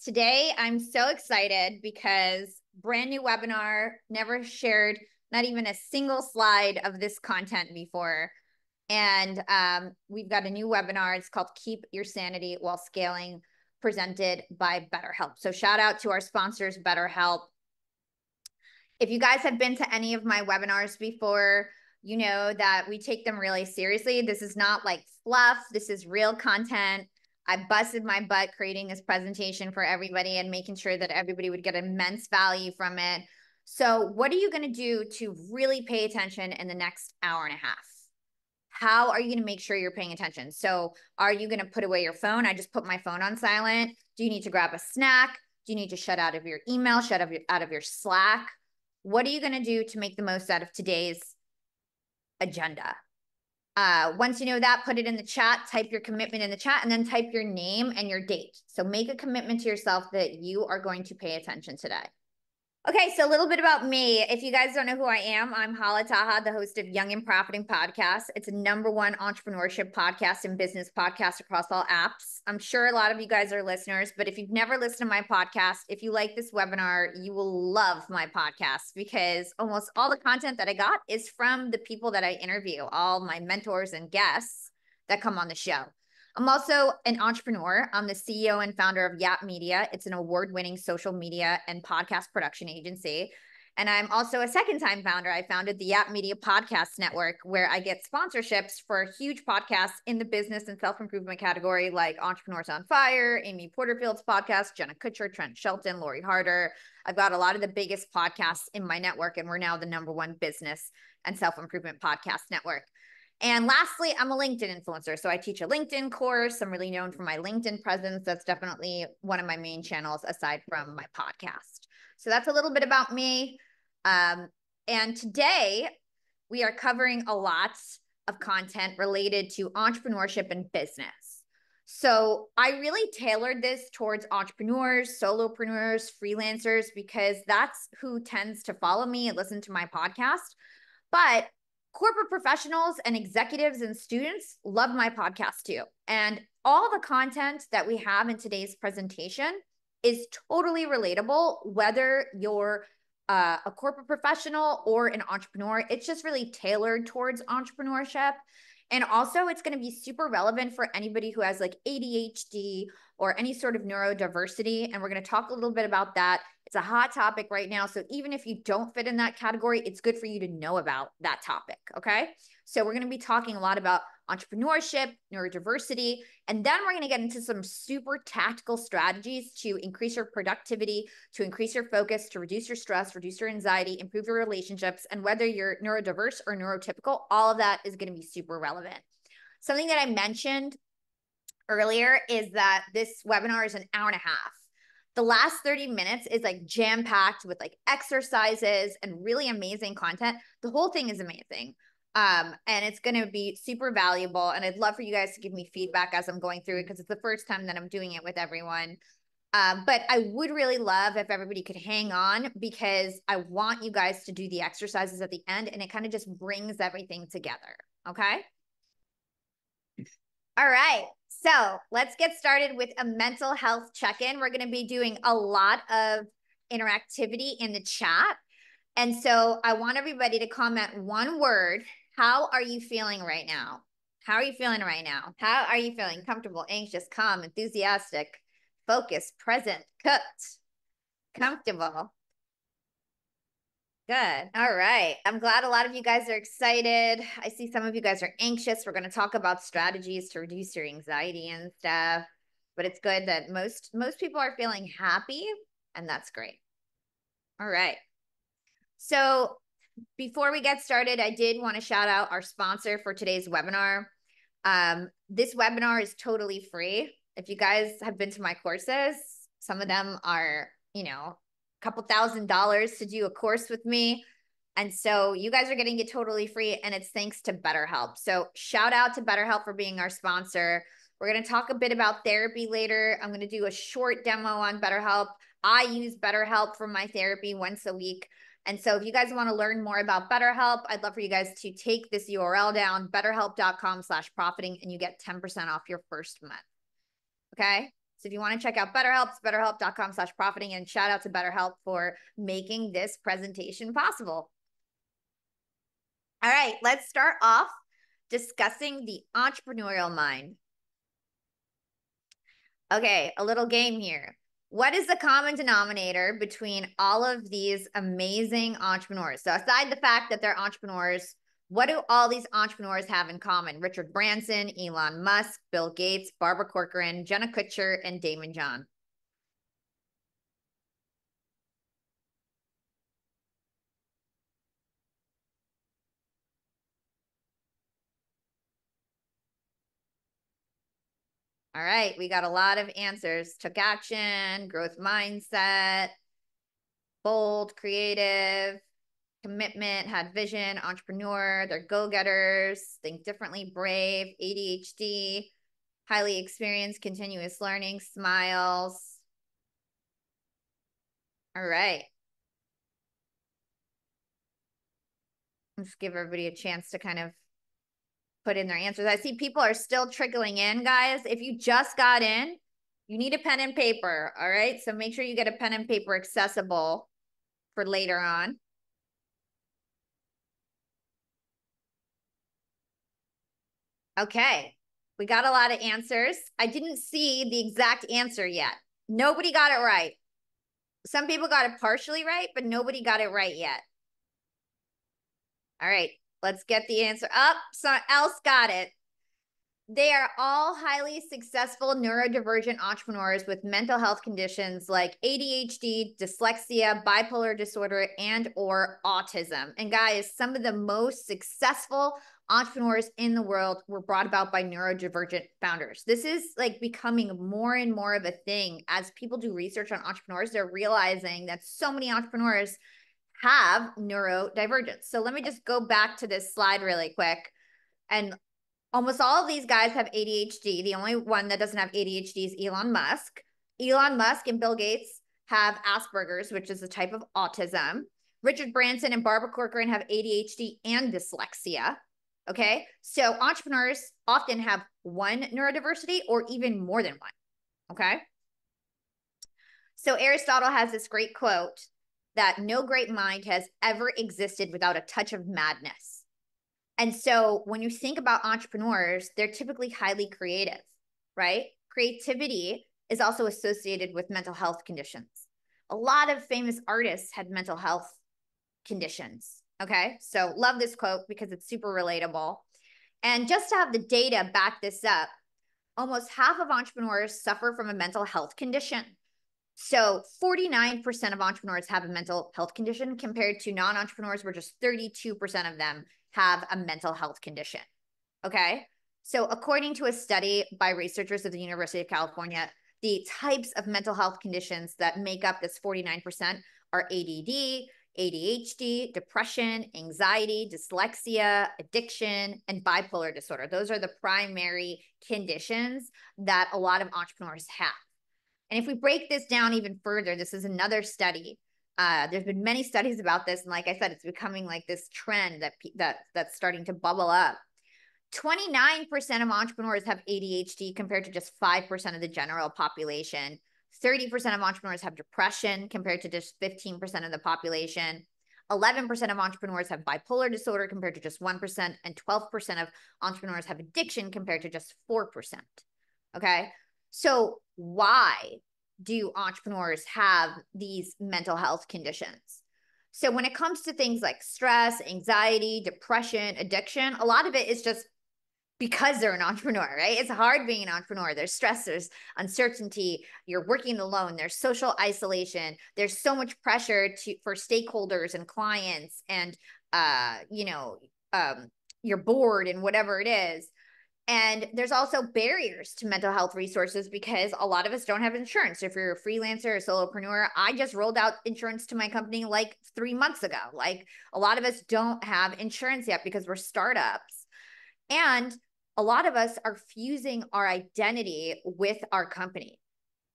Today, I'm so excited because brand new webinar, never shared not even a single slide of this content before. And we've got a new webinar. It's called Keep Your Sanity While Scaling, presented by BetterHelp. So shout out to our sponsors, BetterHelp. If you guys have been to any of my webinars before, you know that we take them really seriously. This is not like fluff. This is real content. I busted my butt creating this presentation for everybody and making sure that everybody would get immense value from it. So what are you going to do to really pay attention in the next hour and a half? How are you going to make sure you're paying attention? So are you going to put away your phone? I just put my phone on silent. Do you need to grab a snack? Do you need to shut out of your email, out of your Slack? What are you going to do to make the most out of today's agenda? Once you know that, put it in the chat, type your commitment in the chat, and then type your name and your date. So make a commitment to yourself that you are going to pay attention today. Okay, so a little bit about me. If you guys don't know who I am, I'm Hala Taha, the host of Young and Profiting Podcast. It's a #1 entrepreneurship podcast and business podcast across all apps. I'm sure a lot of you guys are listeners, but if you've never listened to my podcast, if you like this webinar, you will love my podcast because almost all the content that I got is from the people that I interview, all my mentors and guests that come on the show. I'm also an entrepreneur. I'm the CEO and founder of Yap Media. It's an award-winning social media and podcast production agency. And I'm also a second-time founder. I founded the Yap Media Podcast Network, where I get sponsorships for huge podcasts in the business and self-improvement category, like Entrepreneurs on Fire, Amy Porterfield's podcast, Jenna Kutcher, Trent Shelton, Lori Harder. I've got a lot of the biggest podcasts in my network, and we're now the #1 business and self-improvement podcast network. And lastly, I'm a LinkedIn influencer. So I teach a LinkedIn course. I'm really known for my LinkedIn presence. That's definitely one of my main channels aside from my podcast. So that's a little bit about me. And today we are covering a lot of content related to entrepreneurship and business. So I really tailored this towards entrepreneurs, solopreneurs, freelancers, because that's who tends to follow me and listen to my podcast. But corporate professionals and executives and students love my podcast too. And all the content that we have in today's presentation is totally relatable, whether you're a corporate professional or an entrepreneur. It's just really tailored towards entrepreneurship. And also it's going to be super relevant for anybody who has like ADHD or any sort of neurodiversity. And we're going to talk a little bit about that. It's a hot topic right now. So even if you don't fit in that category, it's good for you to know about that topic. Okay. So we're going to be talking a lot about entrepreneurship, neurodiversity, and then we're going to get into some super tactical strategies to increase your productivity, to increase your focus, to reduce your stress, reduce your anxiety, improve your relationships. And whether you're neurodiverse or neurotypical, all of that is going to be super relevant. Something that I mentioned earlier is that this webinar is an hour and a half. The last 30 minutes is like jam-packed with like exercises and really amazing content. The whole thing is amazing. And it's going to be super valuable. And I'd love for you guys to give me feedback as I'm going through it, because it's the first time that I'm doing it with everyone. But I would really love if everybody could hang on, because I want you guys to do the exercises at the end, and it kind of just brings everything together. Okay. All right. So let's get started with a mental health check-in. We're going to be doing a lot of interactivity in the chat. And so I want everybody to comment one word. How are you feeling right now? How are you feeling right now? How are you feeling? Comfortable, anxious, calm, enthusiastic, focused, present, cooked, comfortable. Good. All right. I'm glad a lot of you guys are excited. I see some of you guys are anxious. We're going to talk about strategies to reduce your anxiety and stuff. But it's good that most people are feeling happy, and that's great. All right. So before we get started, I did want to shout out our sponsor for today's webinar. This webinar is totally free. If you guys have been to my courses, some of them are, couple $1,000s to do a course with me. And so you guys are getting it totally free, and it's thanks to BetterHelp. So shout out to BetterHelp for being our sponsor. We're going to talk a bit about therapy later. I'm going to do a short demo on BetterHelp. I use BetterHelp for my therapy once a week. And so if you guys want to learn more about BetterHelp, I'd love for you guys to take this URL down, betterhelp.com/profiting, and you get 10% off your first month. Okay. So if you want to check out BetterHelp, it's betterhelp.com/profiting, and shout out to BetterHelp for making this presentation possible. All right, let's start off discussing the entrepreneurial mind. Okay, a little game here. What is the common denominator between all of these amazing entrepreneurs? So aside the fact that they're entrepreneurs, what do all these entrepreneurs have in common? Richard Branson, Elon Musk, Bill Gates, Barbara Corcoran, Jenna Kutcher, and Damon John. All right, we got a lot of answers. Took action, growth mindset, bold, creative, commitment, had vision, entrepreneur, they're go-getters, think differently, brave, ADHD, highly experienced, continuous learning, smiles. All right. Let's give everybody a chance to kind of put in their answers. I see people are still trickling in, guys. If you just got in, you need a pen and paper, all right? So make sure you get a pen and paper accessible for later on. Okay, we got a lot of answers. I didn't see the exact answer yet. Nobody got it right. Some people got it partially right, but nobody got it right yet. All right, let's get the answer up. Someone else got it. They are all highly successful neurodivergent entrepreneurs with mental health conditions like ADHD, dyslexia, bipolar disorder, and or autism. And guys, some of the most successful entrepreneurs in the world were brought about by neurodivergent founders. This is like becoming more and more of a thing. As people do research on entrepreneurs, they're realizing that so many entrepreneurs have neurodivergence. So let me just go back to this slide really quick. And almost all of these guys have ADHD. The only one that doesn't have ADHD is Elon Musk. Elon Musk and Bill Gates have Asperger's, which is a type of autism. Richard Branson and Barbara Corcoran have ADHD and dyslexia. Okay, so entrepreneurs often have one neurodiversity or even more than one. Okay, so Aristotle has this great quote that no great mind has ever existed without a touch of madness. And so when you think about entrepreneurs, they're typically highly creative, right? Creativity is also associated with mental health conditions. A lot of famous artists had mental health conditions, okay? So love this quote because it's super relatable. And just to have the data back this up, almost half of entrepreneurs suffer from a mental health condition. So 49% of entrepreneurs have a mental health condition compared to non-entrepreneurs where just 32% of them have a mental health condition. Okay. So according to a study by researchers at the University of California, the types of mental health conditions that make up this 49% are ADD, ADHD, depression, anxiety, dyslexia, addiction, and bipolar disorder. Those are the primary conditions that a lot of entrepreneurs have. And if we break this down even further, this is another study. There's been many studies about this. And like I said, it's becoming like this trend that's starting to bubble up. 29% of entrepreneurs have ADHD compared to just 5% of the general population. 30% of entrepreneurs have depression compared to just 15% of the population. 11% of entrepreneurs have bipolar disorder compared to just 1%. And 12% of entrepreneurs have addiction compared to just 4%. Okay. So why do entrepreneurs have these mental health conditions? So when it comes to things like stress, anxiety, depression, addiction, a lot of it is just because they're an entrepreneur, right? It's hard being an entrepreneur. There's stress, there's uncertainty, you're working alone, there's social isolation, there's so much pressure for stakeholders and clients and, your board and whatever it is. And there's also barriers to mental health resources because a lot of us don't have insurance. If you're a freelancer or solopreneur, I just rolled out insurance to my company like 3 months ago. Like a lot of us don't have insurance yet because we're startups. And a lot of us are fusing our identity with our company.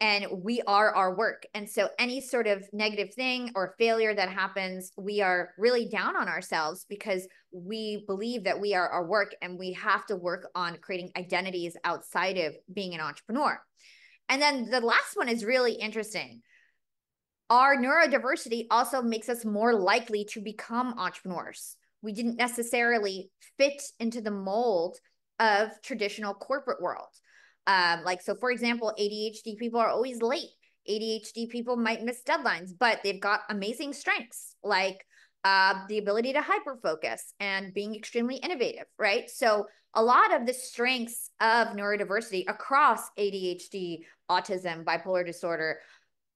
And we are our work. And so any sort of negative thing or failure that happens, we are really down on ourselves because we believe that we are our work and we have to work on creating identities outside of being an entrepreneur. And then the last one is really interesting. Our neurodiversity also makes us more likely to become entrepreneurs. We didn't necessarily fit into the mold of traditional corporate world. So for example, ADHD people are always late. ADHD people might miss deadlines, but they've got amazing strengths like the ability to hyper focus and being extremely innovative, right? So a lot of the strengths of neurodiversity across ADHD, autism, bipolar disorder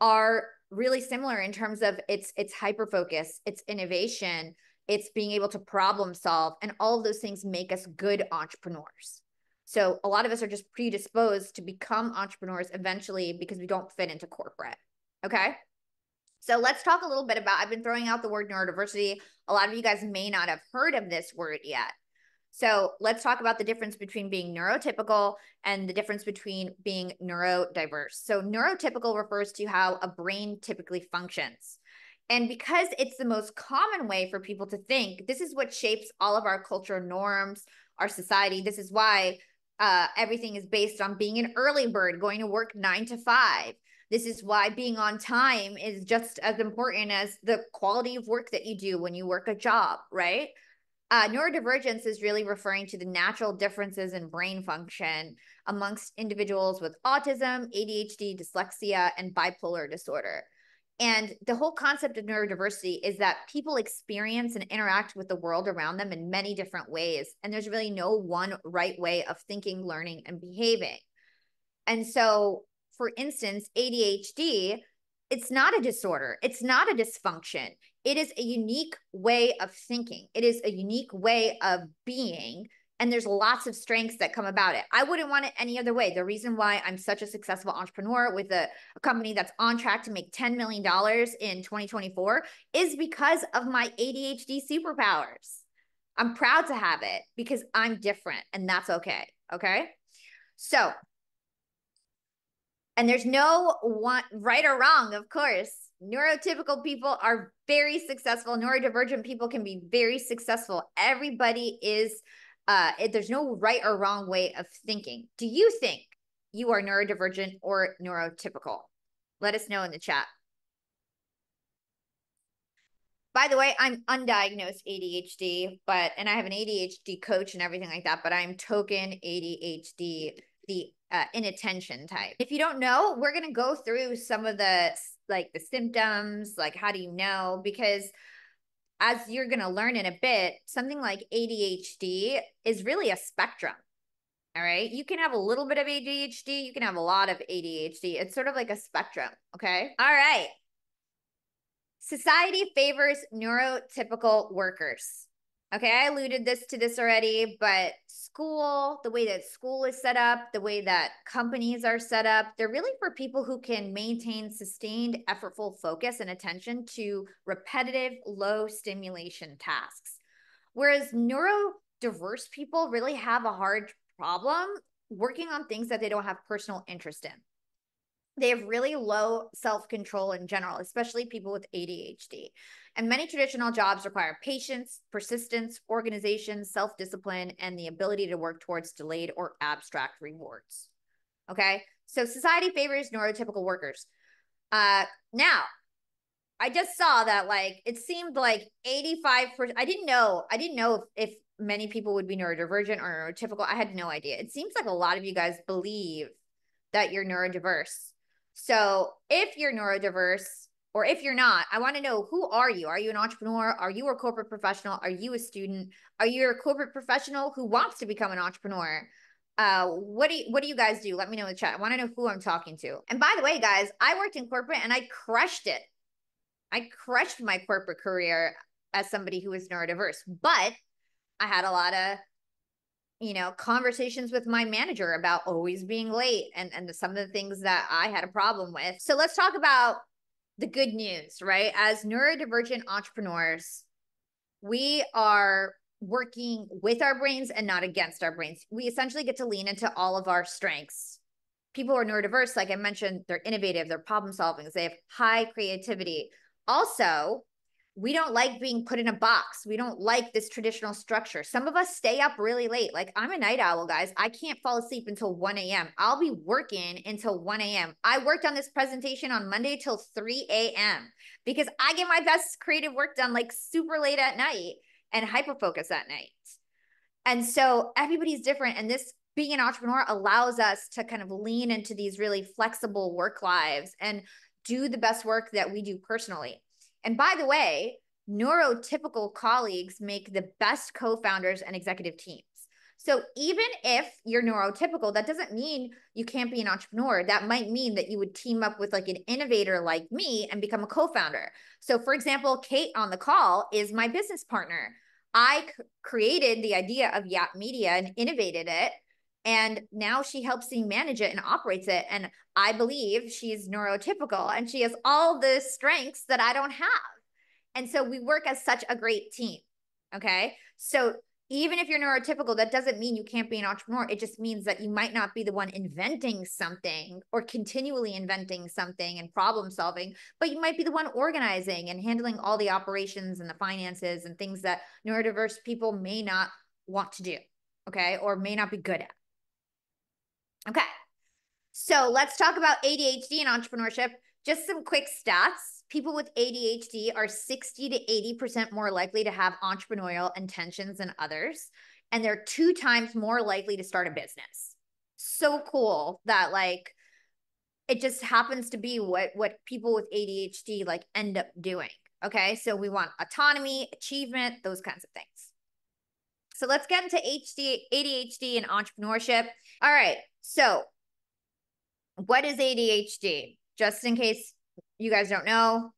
are really similar in terms of it's hyper focus, it's innovation, it's being able to problem solve, and all of those things make us good entrepreneurs. So a lot of us are just predisposed to become entrepreneurs eventually because we don't fit into corporate. Okay. So let's talk a little bit about, I've been throwing out the word neurodiversity. A lot of you guys may not have heard of this word yet. So let's talk about the difference between being neurotypical and the difference between being neurodiverse. So neurotypical refers to how a brain typically functions. And because it's the most common way for people to think, this is what shapes all of our cultural norms, our society. This is why everything is based on being an early bird, going to work 9 to 5. This is why being on time is just as important as the quality of work that you do when you work a job, right? Neurodivergence is really referring to the natural differences in brain function amongst individuals with autism, ADHD, dyslexia, and bipolar disorder. And the whole concept of neurodiversity is that people experience and interact with the world around them in many different ways. And there's really no one right way of thinking, learning, and behaving. And so, for instance, ADHD, it's not a disorder. It's not a dysfunction. It is a unique way of thinking. It is a unique way of being. And there's lots of strengths that come about it. I wouldn't want it any other way. The reason why I'm such a successful entrepreneur with a company that's on track to make $10 million in 2024 is because of my ADHD superpowers. I'm proud to have it because I'm different, and that's okay. Okay. So, and there's no one right or wrong, of course. Neurotypical people are very successful. Neurodivergent people can be very successful. Everybody is, there's no right or wrong way of thinking. Do you think you are neurodivergent or neurotypical? Let us know in the chat. By the way, I'm undiagnosed ADHD, and I have an ADHD coach and everything like that, but I'm token ADHD, the inattention type. If you don't know, we're going to go through some of the symptoms, like how do you know? Because as you're going to learn in a bit, something like ADHD is really a spectrum. All right. You can have a little bit of ADHD. You can have a lot of ADHD. It's sort of like a spectrum. Okay. All right. Society favors neurotypical workers. Okay, I alluded to this already, but school, the way that school is set up, the way that companies are set up, they're really for people who can maintain sustained, effortful focus and attention to repetitive, low stimulation tasks. Whereas neurodiverse people really have a hard problem working on things that they don't have personal interest in. They have really low self-control in general, especially people with ADHD. And many traditional jobs require patience, persistence, organization, self-discipline, and the ability to work towards delayed or abstract rewards. Okay, so society favors neurotypical workers. Now, I just saw that it seemed like 85%. I didn't know if many people would be neurodivergent or neurotypical. I had no idea. It seems like a lot of you guys believe that you're neurodiverse. So if you're neurodiverse, or if you're not, I want to know, who are you? Are you an entrepreneur? Are you a corporate professional? Are you a student? Are you a corporate professional who wants to become an entrepreneur? What do you guys do? Let me know in the chat. I want to know who I'm talking to. And by the way, guys, I worked in corporate and I crushed it. I crushed my corporate career as somebody who was neurodiverse, but I had a lot of conversations with my manager about always being late and some of the things that I had a problem with. So let's talk about the good news, right? As neurodivergent entrepreneurs, we are working with our brains and not against our brains. We essentially get to lean into all of our strengths. People who are neurodiverse, like I mentioned, they're innovative, they're problem solving, they have high creativity. Also, We don't like being put in a box. We don't like this traditional structure. Some of us stay up really late. Like, I'm a night owl, guys. I can't fall asleep until 1 a.m. I'll be working until 1 a.m. I worked on this presentation on Monday till 3 a.m. because I get my best creative work done like super late at night and hyper focus at night. And so everybody's different. And this being an entrepreneur allows us to kind of lean into these really flexible work lives and do the best work that we do personally. And by the way, neurotypical colleagues make the best co-founders and executive teams. So even if you're neurotypical, that doesn't mean you can't be an entrepreneur. That might mean that you would team up with like an innovator like me and become a co-founder. So for example, Kate on the call is my business partner. I created the idea of Yap Media and innovated it. And now she helps me manage it and operates it. And I believe she's neurotypical and she has all the strengths that I don't have. And so we work as such a great team. Okay. So even if you're neurotypical, that doesn't mean you can't be an entrepreneur. It just means that you might not be the one inventing something or continually inventing something and problem solving, but you might be the one organizing and handling all the operations and the finances and things that neurodiverse people may not want to do. Okay. Or may not be good at. Okay, so let's talk about ADHD and entrepreneurship. Just some quick stats. People with ADHD are 60 to 80% more likely to have entrepreneurial intentions than others, and they're 2 times more likely to start a business. So cool that like it just happens to be what people with ADHD like end up doing. Okay, so we want autonomy, achievement, those kinds of things. So let's get into ADHD and entrepreneurship. All right. So what is ADHD? Just in case you guys don't know,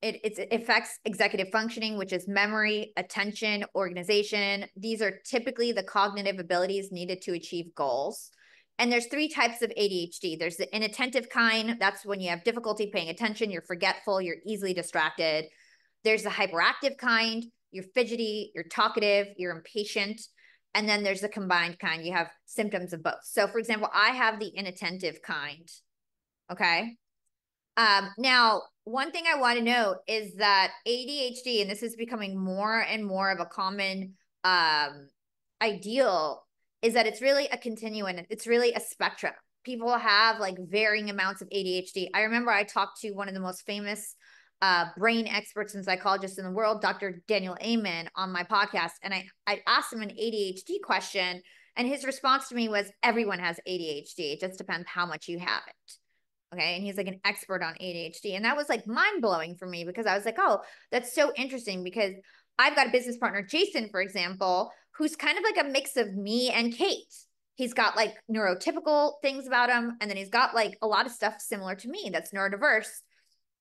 it affects executive functioning, which is memory, attention, organization. These are typically the cognitive abilities needed to achieve goals. And there's 3 types of ADHD. There's the inattentive kind. That's when you have difficulty paying attention. You're forgetful. You're easily distracted. There's the hyperactive kind. You're fidgety, you're talkative, you're impatient. And then there's the combined kind. You have symptoms of both. So for example, I have the inattentive kind. Okay. Now, one thing I want to note is that ADHD, and this is becoming more and more of a common ideal, is that it's really a continuum. It's really a spectrum. People have like varying amounts of ADHD. I remember I talked to one of the most famous brain experts and psychologists in the world, Dr. Daniel Amen, on my podcast. And I asked him an ADHD question, and his response to me was, everyone has ADHD. It just depends how much you have it. Okay. And he's like an expert on ADHD. And that was like mind blowing for me because I was like, oh, that's so interesting because I've got a business partner, Jason, for example, who's kind of like a mix of me and Kate. He's got like neurotypical things about him. And then he's got like a lot of stuff similar to me that's neurodiverse.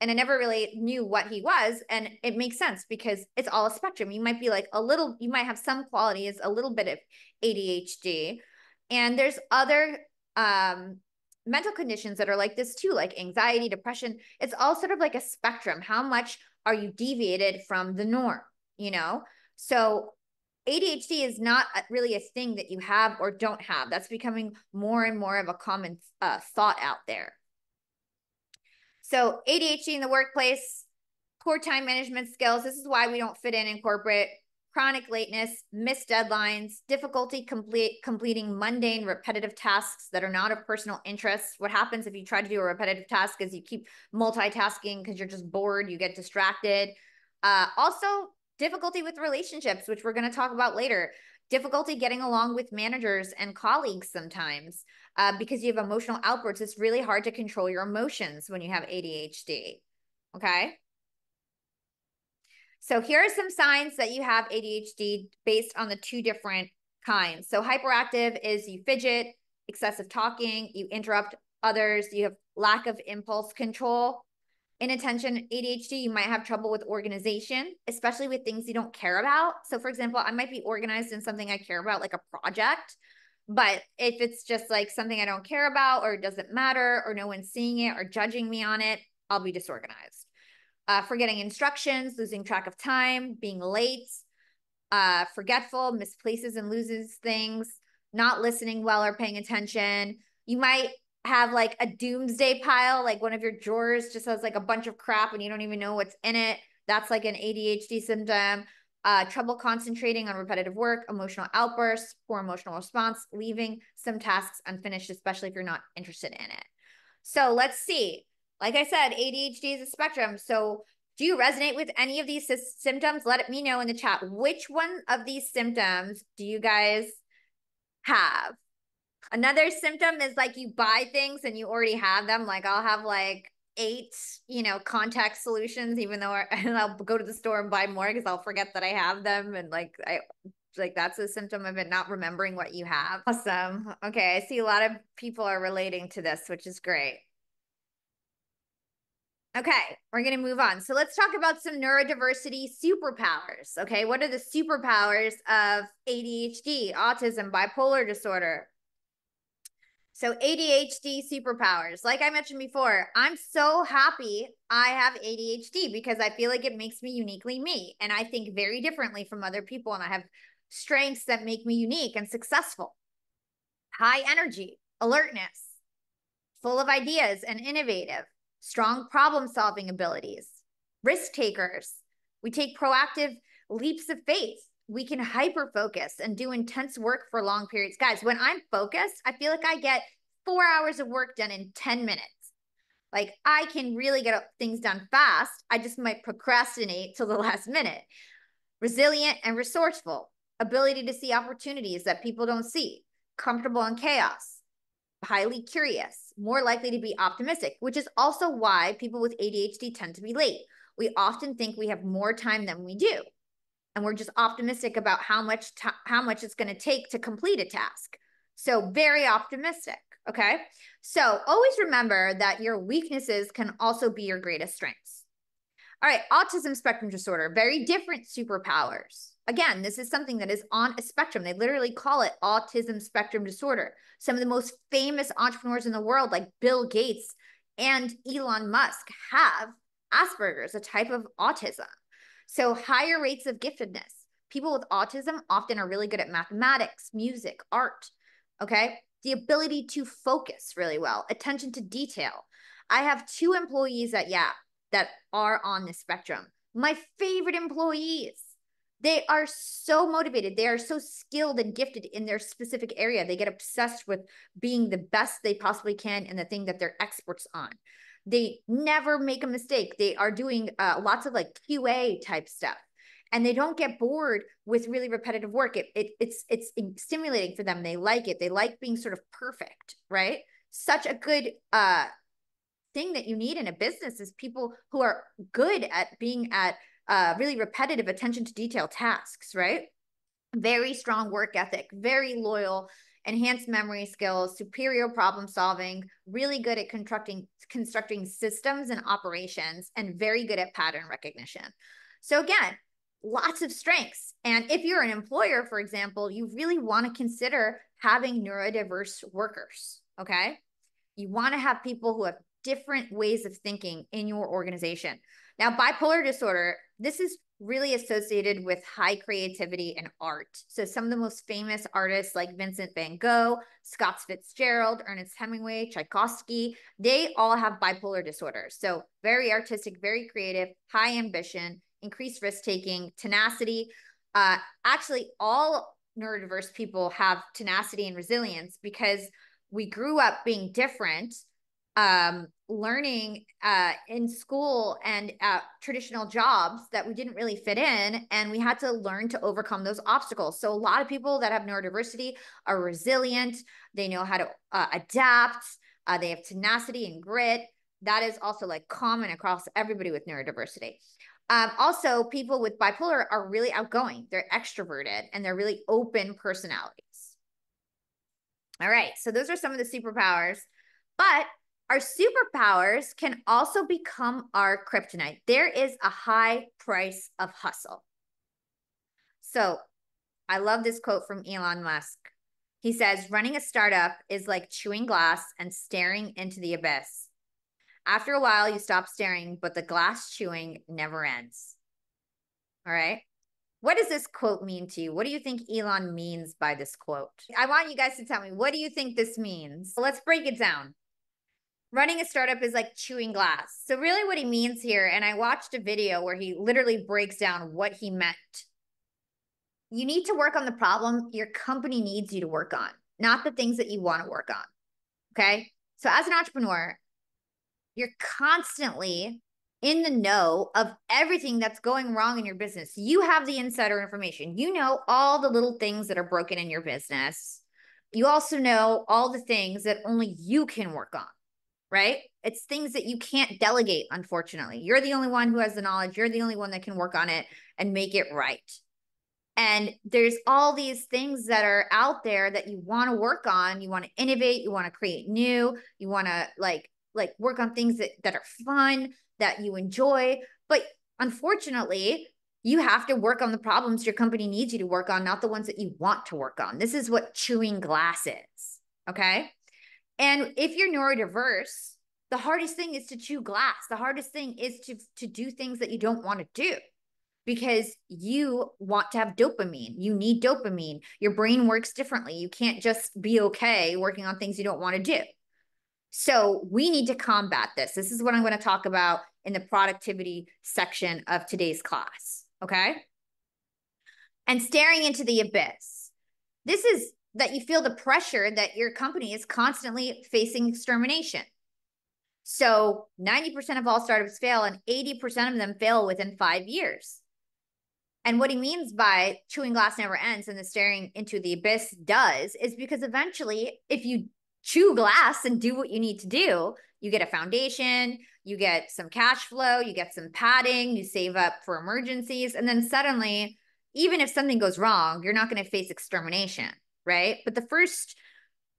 And I never really knew what he was. And it makes sense because it's all a spectrum. You might be like you might have some qualities, a little bit of ADHD. And there's other mental conditions that are like this too, like anxiety, depression. It's all sort of like a spectrum. How much are you deviated from the norm, you know? So ADHD is not really a thing that you have or don't have. That's becoming more and more of a common thought out there. So ADHD in the workplace, poor time management skills. This is why we don't fit in corporate. Chronic lateness, missed deadlines, difficulty completing mundane, repetitive tasks that are not of personal interest. What happens if you try to do a repetitive task is you keep multitasking because you're just bored, you get distracted. Also, difficulty with relationships, which we're going to talk about later. Difficulty getting along with managers and colleagues sometimes because you have emotional outbursts. It's really hard to control your emotions when you have ADHD, okay? So here are some signs that you have ADHD based on the 2 different kinds. So hyperactive is you fidget, excessive talking, you interrupt others, you have lack of impulse control. Inattention, ADHD, you might have trouble with organization, especially with things you don't care about. So for example, I might be organized in something I care about, like a project, but if it's just like something I don't care about or it doesn't matter or no one's seeing it or judging me on it, I'll be disorganized. Forgetting instructions, losing track of time, being late, forgetful, misplaces and loses things, not listening well or paying attention. You might have like a doomsday pile, like one of your drawers just has like a bunch of crap and you don't even know what's in it. That's like an ADHD symptom. Trouble concentrating on repetitive work, emotional outbursts, poor emotional response, leaving some tasks unfinished, especially if you're not interested in it. So let's see. Like I said, ADHD is a spectrum. So do you resonate with any of these symptoms? Let me know in the chat. Which one of these symptoms do you guys have? Another symptom is like you buy things and you already have them. Like I'll have like 8, contact solutions, even though I'll go to the store and buy more because I'll forget that I have them. And like that's a symptom of it not remembering what you have. Awesome. Okay. I see a lot of people are relating to this, which is great. Okay, we're going to move on. So let's talk about some neurodiversity superpowers. Okay, what are the superpowers of ADHD, autism, bipolar disorder? So ADHD superpowers. Like I mentioned before, I'm so happy I have ADHD because I feel like it makes me uniquely me. And I think very differently from other people. And I have strengths that make me unique and successful. High energy, alertness, full of ideas and innovative, strong problem-solving abilities, risk takers. We take proactive leaps of faith. We can hyper-focus and do intense work for long periods. Guys, when I'm focused, I feel like I get 4 hours of work done in 10 minutes. Like I can really get things done fast. I just might procrastinate till the last minute. Resilient and resourceful, ability to see opportunities that people don't see, comfortable in chaos, highly curious, more likely to be optimistic, which is also why people with ADHD tend to be late. We often think we have more time than we do. And we're just optimistic about how much it's going to take to complete a task. So very optimistic. Okay. So always remember that your weaknesses can also be your greatest strengths. All right, autism spectrum disorder, very different superpowers. Again, this is something that is on a spectrum. They literally call it autism spectrum disorder. Some of the most famous entrepreneurs in the world, like Bill Gates and Elon Musk, have Asperger's, a type of autism. So higher rates of giftedness. People with autism often are really good at mathematics, music, art, okay? The ability to focus really well, attention to detail. I have 2 employees at Yap that are on the spectrum. My favorite employees. They are so motivated. They are so skilled and gifted in their specific area. They get obsessed with being the best they possibly can in the thing that they're experts on. They never make a mistake. They are doing lots of like QA type stuff. And they don't get bored with really repetitive work. It's stimulating for them. They like it. They like being sort of perfect, right? Such a good thing that you need in a business is people who are good at being at really repetitive attention to detail tasks, right? Very strong work ethic, very loyal, enhanced memory skills, superior problem solving, really good at constructing systems and operations, and very good at pattern recognition. So again, lots of strengths. And if you're an employer, for example, you really want to consider having neurodiverse workers, okay? You want to have people who have different ways of thinking in your organization. Now, bipolar disorder, this is really associated with high creativity and art. So some of the most famous artists like Vincent van Gogh, Scott Fitzgerald, Ernest Hemingway, Tchaikovsky, they all have bipolar disorder. So very artistic, very creative, high ambition, increased risk-taking, tenacity. Actually, all neurodiverse people have tenacity and resilience because we grew up being different, learning in school and at traditional jobs that we didn't really fit in, and we had to learn to overcome those obstacles. So a lot of people that have neurodiversity are resilient. They know how to adapt. They have tenacity and grit. That is also like common across everybody with neurodiversity. Also, people with bipolar are really outgoing. They're extroverted and they're really open personalities. All right, so those are some of the superpowers, but our superpowers can also become our kryptonite. There is a high price of hustle. So I love this quote from Elon Musk. He says, running a startup is like chewing glass and staring into the abyss. After a while, you stop staring, but the glass chewing never ends. All right. What does this quote mean to you? What do you think Elon means by this quote? I want you guys to tell me, what do you think this means? Let's break it down. running a startup is like chewing glass. So really what he means here, and I watched a video where he literally breaks down what he meant. You need to work on the problem your company needs you to work on, not the things that you want to work on. Okay. So as an entrepreneur, you're constantly in the know of everything that's going wrong in your business. You have the insider information. You know all the little things that are broken in your business. You also know all the things that only you can work on, right? It's things that you can't delegate, unfortunately. You're the only one who has the knowledge. You're the only one that can work on it and make it right. And there's all these things that are out there that you want to work on. You want to innovate. You want to create new. You want to like work on things that are fun, that you enjoy. But unfortunately, you have to work on the problems your company needs you to work on, not the ones that you want to work on. This is what chewing glass is. Okay. And if you're neurodiverse, the hardest thing is to chew glass. The hardest thing is to do things that you don't want to do, because you want to have dopamine. You need dopamine. Your brain works differently. You can't just be okay working on things you don't want to do. So we need to combat this. This is what I'm going to talk about in the productivity section of today's class. Okay. And staring into the abyss. This is that you feel the pressure that your company is constantly facing extermination. So 90% of all startups fail, and 80% of them fail within 5 years. And what he means by chewing glass never ends and the staring into the abyss does is because eventually, if you chew glass and do what you need to do, you get a foundation, you get some cash flow, you get some padding, you save up for emergencies. And then suddenly, even if something goes wrong, you're not going to face extermination, right? But the first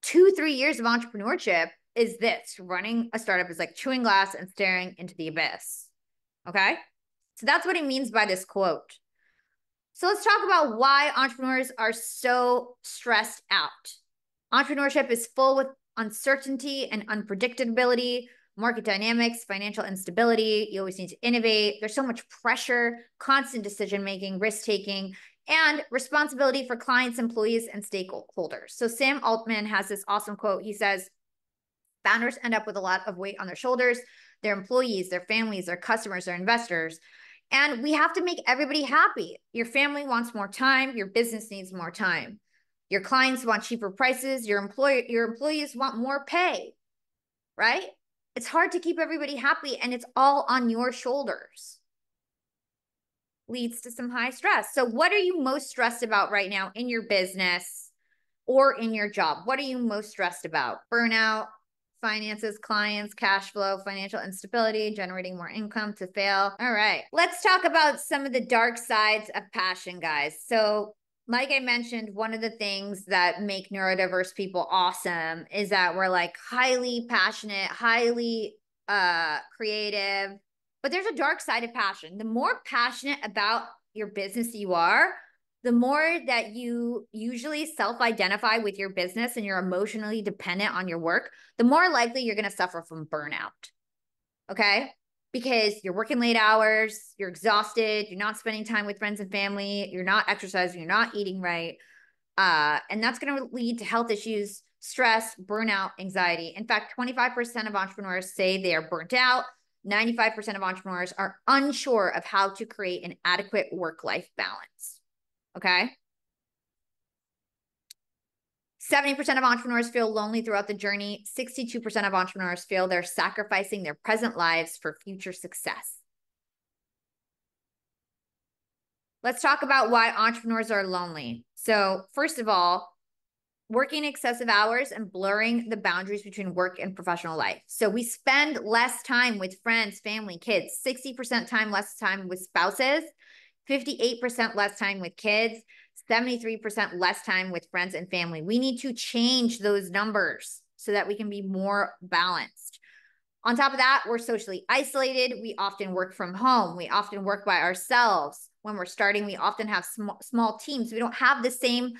2-3 years of entrepreneurship is this. Running a startup is like chewing glass and staring into the abyss. Okay. So that's what he means by this quote. So let's talk about why entrepreneurs are so stressed out. Entrepreneurship is full with uncertainty and unpredictability, market dynamics, financial instability. You always need to innovate. There's so much pressure, constant decision-making, risk-taking, and responsibility for clients, employees, and stakeholders. So Sam Altman has this awesome quote. He says, founders end up with a lot of weight on their shoulders, their employees, their families, their customers, their investors. And we have to make everybody happy. Your family wants more time. Your business needs more time. Your clients want cheaper prices. Your employees want more pay, right? It's hard to keep everybody happy, and it's all on your shoulders. Leads to some high stress. So what are you most stressed about right now in your business or in your job? What are you most stressed about? Burnout, finances, clients, cash flow, financial instability, generating more income to fail. All right, let's talk about some of the dark sides of passion, guys. So like I mentioned, one of the things that make neurodiverse people awesome is that we're like highly passionate, highly creative, but there's a dark side of passion. The more passionate about your business you are, the more that you usually self-identify with your business and you're emotionally dependent on your work, the more likely you're going to suffer from burnout. Okay? Because you're working late hours, you're exhausted, you're not spending time with friends and family, you're not exercising, you're not eating right. And that's going to lead to health issues, stress, burnout, anxiety. In fact, 25% of entrepreneurs say they are burnt out. 95% of entrepreneurs are unsure of how to create an adequate work-life balance. Okay. 70% of entrepreneurs feel lonely throughout the journey. 62% of entrepreneurs feel they're sacrificing their present lives for future success. Let's talk about why entrepreneurs are lonely. So first of all, working excessive hours and blurring the boundaries between work and professional life. So we spend less time with friends, family, kids, 60% time less time with spouses, 58% less time with kids, 73% less time with friends and family. We need to change those numbers so that we can be more balanced. On top of that, we're socially isolated. We often work from home. We often work by ourselves. When we're starting, we often have small teams. We don't have the same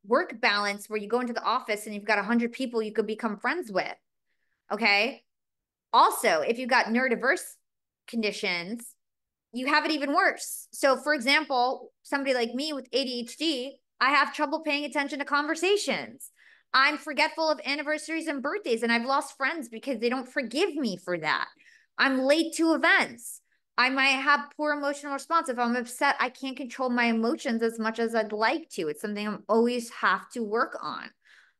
work balance where you go into the office and you've got 100 people you could become friends with. Okay. Also, if you've got neurodiverse conditions, you have it even worse. So for example, somebody like me with ADHD, I have trouble paying attention to conversations. I'm forgetful of anniversaries and birthdays, and I've lost friends because they don't forgive me for that. I'm late to events. I might have poor emotional response. If I'm upset, I can't control my emotions as much as I'd like to. It's something I'm always have to work on.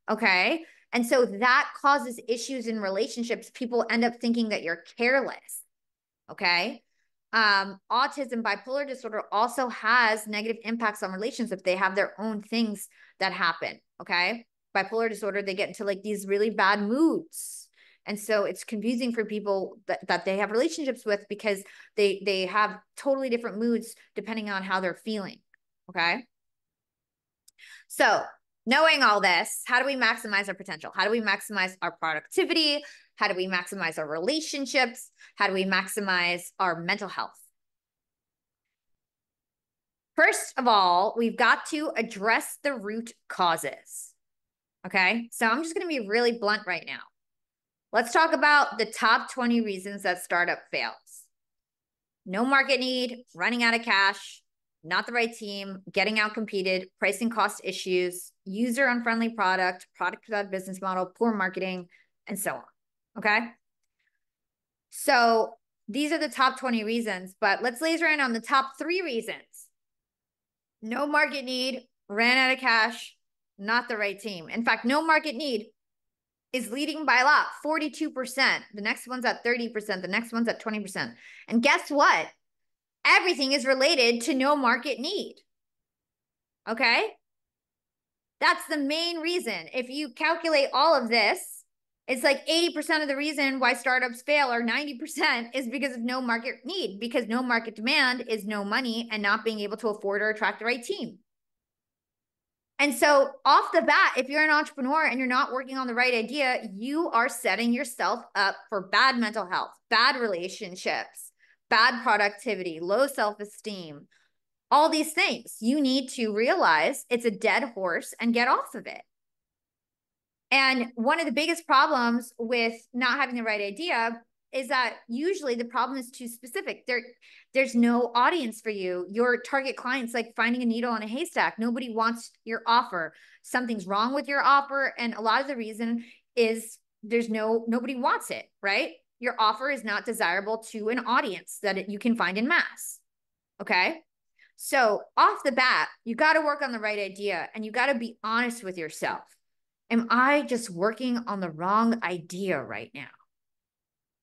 Okay. And so that causes issues in relationships. People end up thinking that you're careless. Okay. Autism, bipolar disorder also has negative impacts on relationships. They have their own things that happen. Okay. Bipolar disorder, they get into like these really bad moods. And so it's confusing for people that they have relationships with because they have totally different moods depending on how they're feeling. Okay. So knowing all this, how do we maximize our potential? How do we maximize our productivity? How do we maximize our relationships? How do we maximize our mental health? First of all, we've got to address the root causes. Okay. So I'm just going to be really blunt right now. Let's talk about the top 20 reasons that startup fails. No market need, running out of cash, not the right team, getting outcompeted, pricing cost issues, user unfriendly product without business model, poor marketing, and so on. Okay. So these are the top 20 reasons, but let's laser in on the top 3 reasons. No market need, ran out of cash, not the right team. In fact, no market need is leading by a lot, 42%. The next one's at 30%. The next one's at 20%. And guess what? Everything is related to no market need. Okay? That's the main reason. If you calculate all of this, it's like 80% of the reason why startups fail, or 90%, is because of no market need, because no market demand is no money and not being able to afford or attract the right team. And so off the bat, if you're an entrepreneur and you're not working on the right idea, you are setting yourself up for bad mental health, bad relationships, bad productivity, low self-esteem, all these things. You need to realize it's a dead horse and get off of it. And one of the biggest problems with not having the right idea is that usually the problem is too specific. There's no audience for you. Your target client's like finding a needle in a haystack. Nobody wants your offer. Something's wrong with your offer. And a lot of the reason is nobody wants it, right? Your offer is not desirable to an audience that you can find in mass. Okay. So off the bat, you got to work on the right idea and you got to be honest with yourself. Am I just working on the wrong idea right now?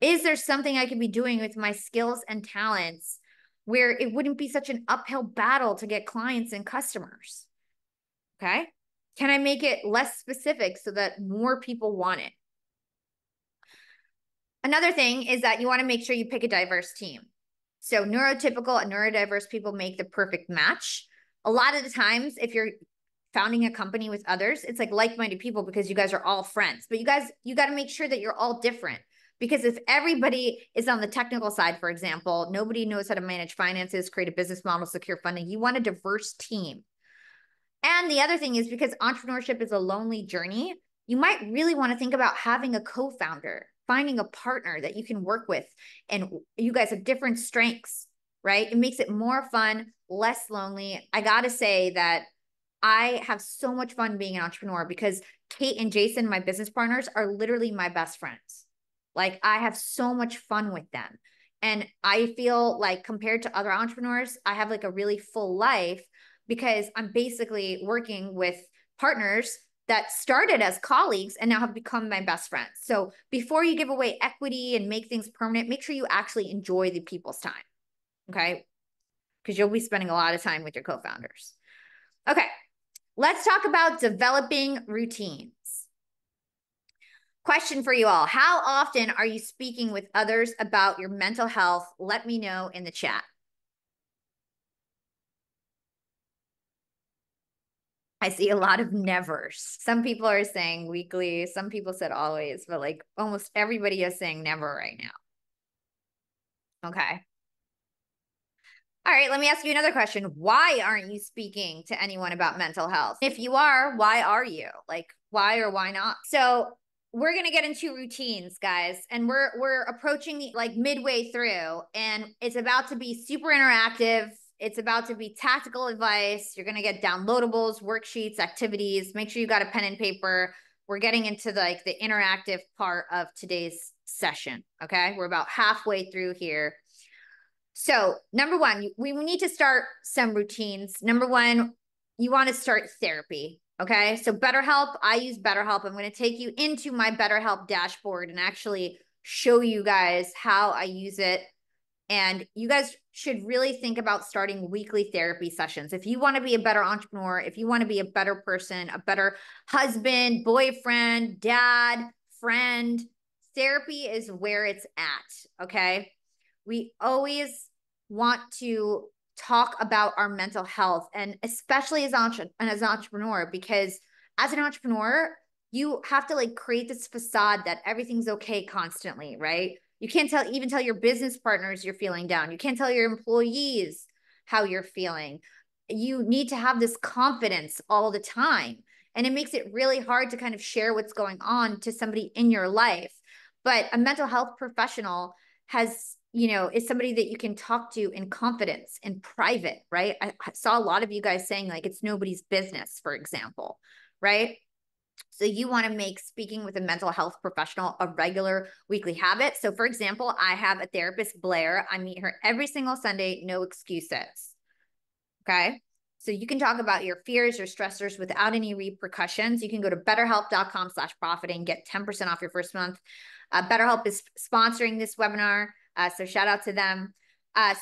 Is there something I could be doing with my skills and talents where it wouldn't be such an uphill battle to get clients and customers? Okay. Can I make it less specific so that more people want it? Another thing is that you want to make sure you pick a diverse team. So neurotypical and neurodiverse people make the perfect match. A lot of the times, if you're founding a company with others, it's like like-minded people because you guys are all friends. But you got to make sure that you're all different. Because if everybody is on the technical side, for example, nobody knows how to manage finances, create a business model, secure funding. You want a diverse team. And the other thing is, because entrepreneurship is a lonely journey, you might really want to think about having a co-founder, finding a partner that you can work with, and you guys have different strengths, right? It makes it more fun, less lonely. I got to say that I have so much fun being an entrepreneur because Kate and Jason, my business partners, are literally my best friends. Like, I have so much fun with them. And I feel like compared to other entrepreneurs, I have like a really full life because I'm basically working with partners that started as colleagues and now have become my best friends. So before you give away equity and make things permanent, make sure you actually enjoy the people's time. Okay. Because you'll be spending a lot of time with your co-founders. Okay. Let's talk about developing routines. Question for you all. How often are you speaking with others about your mental health? Let me know in the chat. I see a lot of nevers. Some people are saying weekly. Some people said always, but like almost everybody is saying never right now. Okay. All right, let me ask you another question. Why aren't you speaking to anyone about mental health? If you are, why are you? Like, why or why not? So we're going to get into routines, guys, and we're approaching the like midway through, and it's about to be super interactive. It's about to be tactical advice. You're going to get downloadables, worksheets, activities. Make sure you got a pen and paper. we're getting into like the interactive part of today's session. Okay. We're about halfway through here. So number one, we need to start some routines. Number one, you want to start therapy. Okay. So BetterHelp, I use BetterHelp. I'm going to take you into my BetterHelp dashboard and actually show you guys how I use it. And you guys should really think about starting weekly therapy sessions. If you want to be a better entrepreneur, if you want to be a better person, a better husband, boyfriend, dad, friend, therapy is where it's at. Okay. We always want to talk about our mental health, and especially as an entrepreneur, because as an entrepreneur, you have to like create this facade that everything's okay constantly, right? You can't even tell your business partners you're feeling down. You can't tell your employees how you're feeling. You need to have this confidence all the time. And it makes it really hard to kind of share what's going on to somebody in your life. But a mental health professional has, is somebody that you can talk to in confidence, in private, right? I saw a lot of you guys saying like it's nobody's business, for example, right? So you want to make speaking with a mental health professional a regular weekly habit. So for example, I have a therapist, Blair. I meet her every single Sunday, no excuses. Okay. So you can talk about your fears, your stressors without any repercussions. You can go to betterhelp.com/profiting, get 10% off your first month. BetterHelp is sponsoring this webinar. So shout out to them.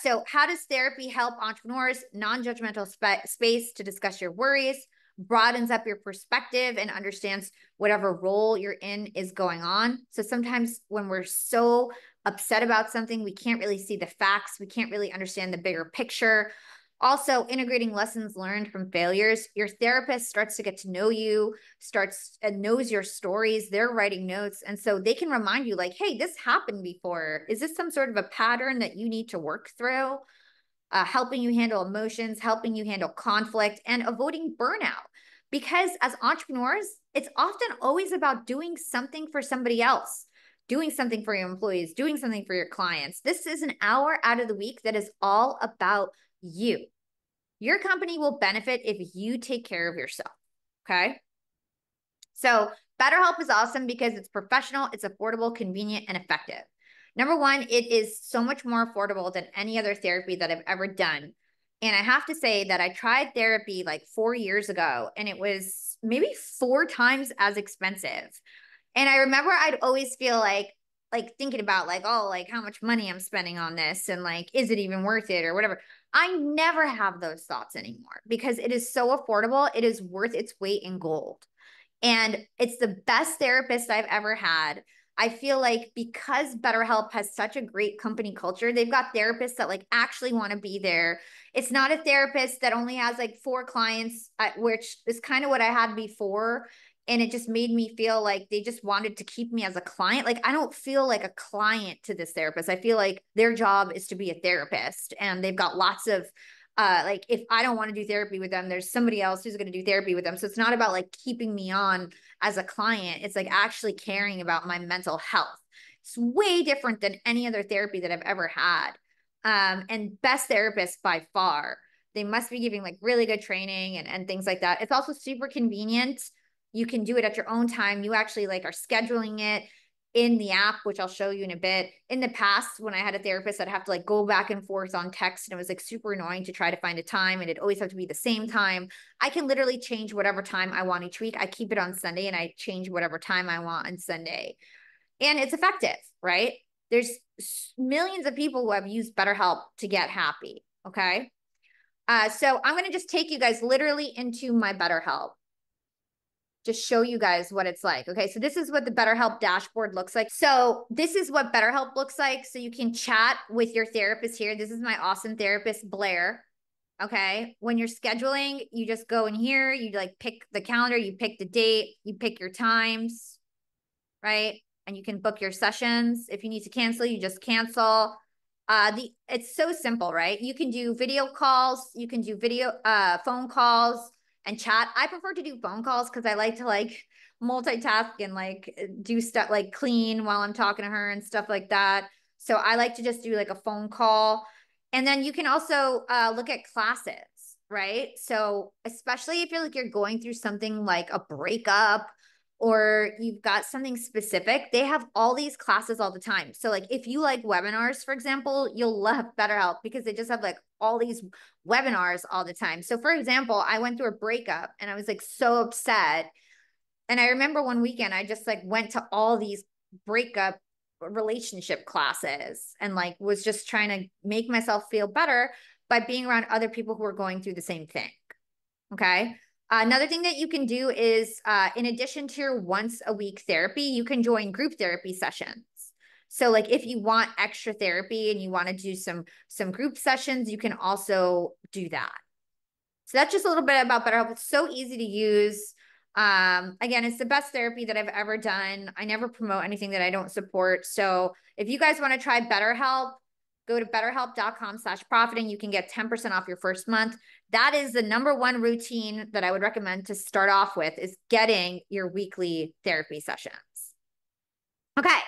So how does therapy help entrepreneurs? Non-judgmental space to discuss your worries, broadens up your perspective and understands whatever role you're in is going on. So sometimes when we're so upset about something, we can't really see the facts. We can't really understand the bigger picture. Also, integrating lessons learned from failures. Your therapist starts to get to know you, starts and knows your stories. They're writing notes. And so they can remind you like, hey, this happened before. Is this some sort of a pattern that you need to work through? Helping you handle emotions, helping you handle conflict, and avoiding burnout. Because as entrepreneurs, it's often always about doing something for somebody else, doing something for your employees, doing something for your clients. This is an hour out of the week that is all about you. Your company will benefit if you take care of yourself. Okay. So BetterHelp is awesome because it's professional, it's affordable, convenient, and effective. Number one, it is so much more affordable than any other therapy that I've ever done. And I have to say that I tried therapy like 4 years ago, and it was maybe 4 times as expensive. And I remember I'd always feel like thinking about like, oh, like how much money I'm spending on this, and like, is it even worth it or whatever. I never have those thoughts anymore because it is so affordable. It is worth its weight in gold. And it's the best therapist I've ever had. I feel like because BetterHelp has such a great company culture, they've got therapists that like actually want to be there. It's not a therapist that only has like 4 clients, which is kind of what I had before. And it just made me feel like they just wanted to keep me as a client. Like I don't feel like a client to this therapist. I feel like their job is to be a therapist, and they've got lots of like if I don't want to do therapy with them, there's somebody else who's going to do therapy with them. So it's not about like keeping me on as a client. It's like actually caring about my mental health. It's way different than any other therapy that I've ever had. And best therapist by far. They must be giving like really good training and things like that. It's also super convenient. You can do it at your own time. You actually like are scheduling it in the app, which I'll show you in a bit. In the past, when I had a therapist, I'd have to like go back and forth on text, and it was like super annoying to try to find a time, and it'd always have to be the same time. I can literally change whatever time I want each week. I keep it on Sunday, and I change whatever time I want on Sunday. And it's effective, right? There's millions of people who have used BetterHelp to get happy, okay? So I'm going to just take you guys literally into my BetterHelp. Just show you guys what it's like. Okay, so this is what the BetterHelp dashboard looks like. So this is what BetterHelp looks like. So you can chat with your therapist here. This is my awesome therapist, Blair. Okay, when you're scheduling, you just go in here, you like pick the calendar, you pick the date, you pick your times, right? And you can book your sessions. If you need to cancel, you just cancel. It's so simple, right? You can do video calls, you can do phone calls and chat. I prefer to do phone calls because I like to like multitask and like do stuff like clean while I'm talking to her and stuff like that. So I like to just do like a phone call. And then you can also look at classes, right? So especially if you're going through something like a breakup or you've got something specific, they have all these classes all the time. So like if you like webinars, for example, you'll love BetterHelp because they just have like all these webinars all the time. So for example, I went through a breakup and I was like so upset. And I remember one weekend, I just like went to all these breakup relationship classes and like was just trying to make myself feel better by being around other people who are going through the same thing. Okay. Another thing that you can do is, in addition to your once a week therapy, you can join group therapy sessions. So like if you want extra therapy and you want to do some group sessions, you can also do that. So that's just a little bit about BetterHelp. It's so easy to use. Again, it's the best therapy that I've ever done. I never promote anything that I don't support. So if you guys want to try BetterHelp, go to betterhelp.com/profiting. You can get 10% off your first month. That is the number one routine that I would recommend to start off with, is getting your weekly therapy sessions. Okay,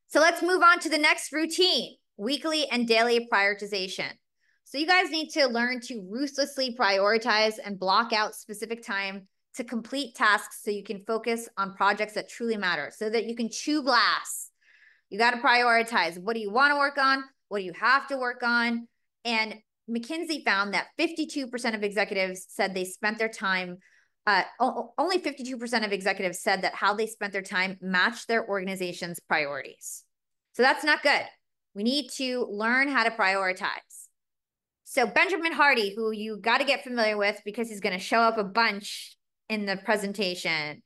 so let's move on to the next routine, weekly and daily prioritization. So you guys need to learn to ruthlessly prioritize and block out specific time to complete tasks so you can focus on projects that truly matter, so that you can chew glass. You got to prioritize. What do you want to work on? What do you have to work on? And McKinsey found that 52% of executives said they spent their time, only 52% of executives said that how they spent their time matched their organization's priorities. So that's not good. We need to learn how to prioritize. So Benjamin Hardy, who you got to get familiar with because he's going to show up a bunch in the presentation.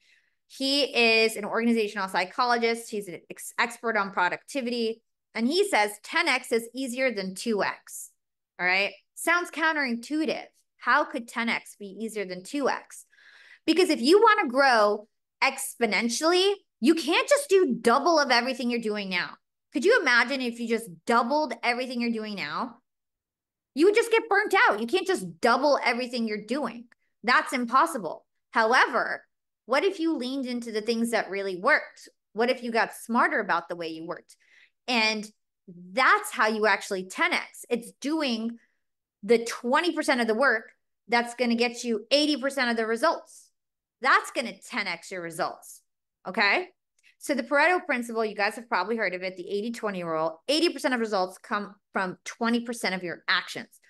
He is an organizational psychologist. He's an expert on productivity. And he says 10x is easier than 2x. All right. Sounds counterintuitive. How could 10x be easier than 2x? Because if you want to grow exponentially, you can't just do double of everything you're doing now. Could you imagine if you just doubled everything you're doing now? You would just get burnt out. You can't just double everything you're doing. That's impossible. However, what if you leaned into the things that really worked? What if you got smarter about the way you worked? And that's how you actually 10x. It's doing the 20% of the work that's going to get you 80% of the results. That's going to 10x your results. Okay. So the Pareto principle, you guys have probably heard of it, the 80-20 rule. 80% of results come from 20% of your actions.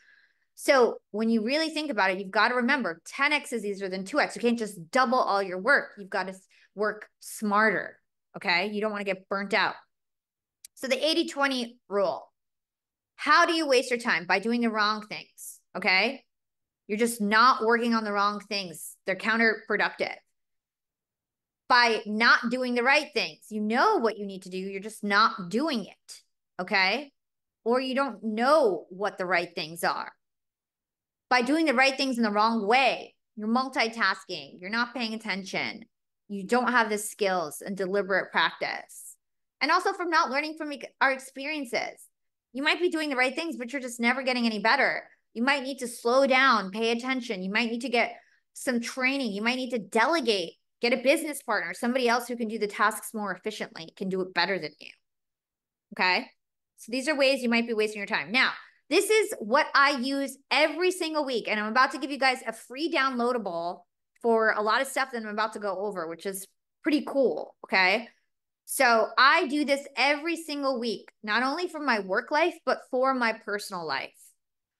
So when you really think about it, you've got to remember 10x is easier than 2x. You can't just double all your work. You've got to work smarter. Okay. You don't want to get burnt out. So the 80-20 rule. How do you waste your time? By doing the wrong things. Okay. You're just not working on the wrong things. They're counterproductive. By not doing the right things. You know what you need to do. You're just not doing it. Okay. Or you don't know what the right things are. By doing the right things in the wrong way, you're multitasking. You're not paying attention. You don't have the skills and deliberate practice. And also from not learning from our experiences. You might be doing the right things, but you're just never getting any better. You might need to slow down, pay attention. You might need to get some training. You might need to delegate, get a business partner, somebody else who can do the tasks more efficiently, can do it better than you. Okay. So these are ways you might be wasting your time. Now, this is what I use every single week. And I'm about to give you guys a free downloadable for a lot of stuff that I'm about to go over, which is pretty cool. Okay. So I do this every single week, not only for my work life, but for my personal life.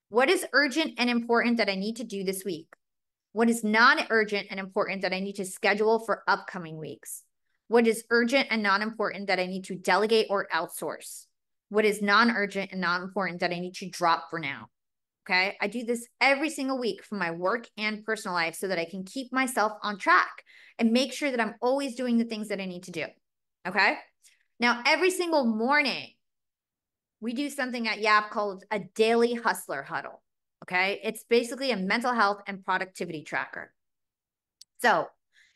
What is urgent and important that I need to do this week? What is non-urgent and important that I need to schedule for upcoming weeks? What is urgent and non-important that I need to delegate or outsource? What is non-urgent and non-important that I need to drop for now? Okay. I do this every single week for my work and personal life so that I can keep myself on track and make sure that I'm always doing the things that I need to do. Okay. Now, every single morning, we do something at Yap called a daily hustler huddle. Okay. It's basically a mental health and productivity tracker. So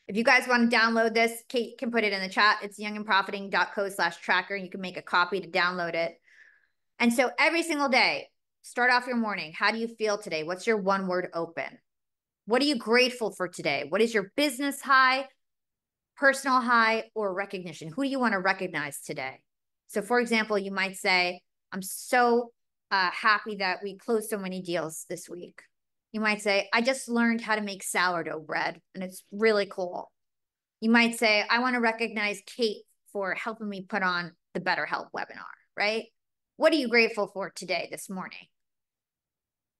if you guys want to download this, Kate can put it in the chat. It's youngandprofiting.co/tracker. You can make a copy to download it. And so every single day, start off your morning. How do you feel today? What's your one word open? What are you grateful for today? What is your business high, personal high, or recognition? Who do you want to recognize today? So for example, you might say, I'm so happy that we closed so many deals this week. You might say, I just learned how to make sourdough bread and it's really cool. You might say, I want to recognize Kate for helping me put on the BetterHelp webinar, right? What are you grateful for today, this morning?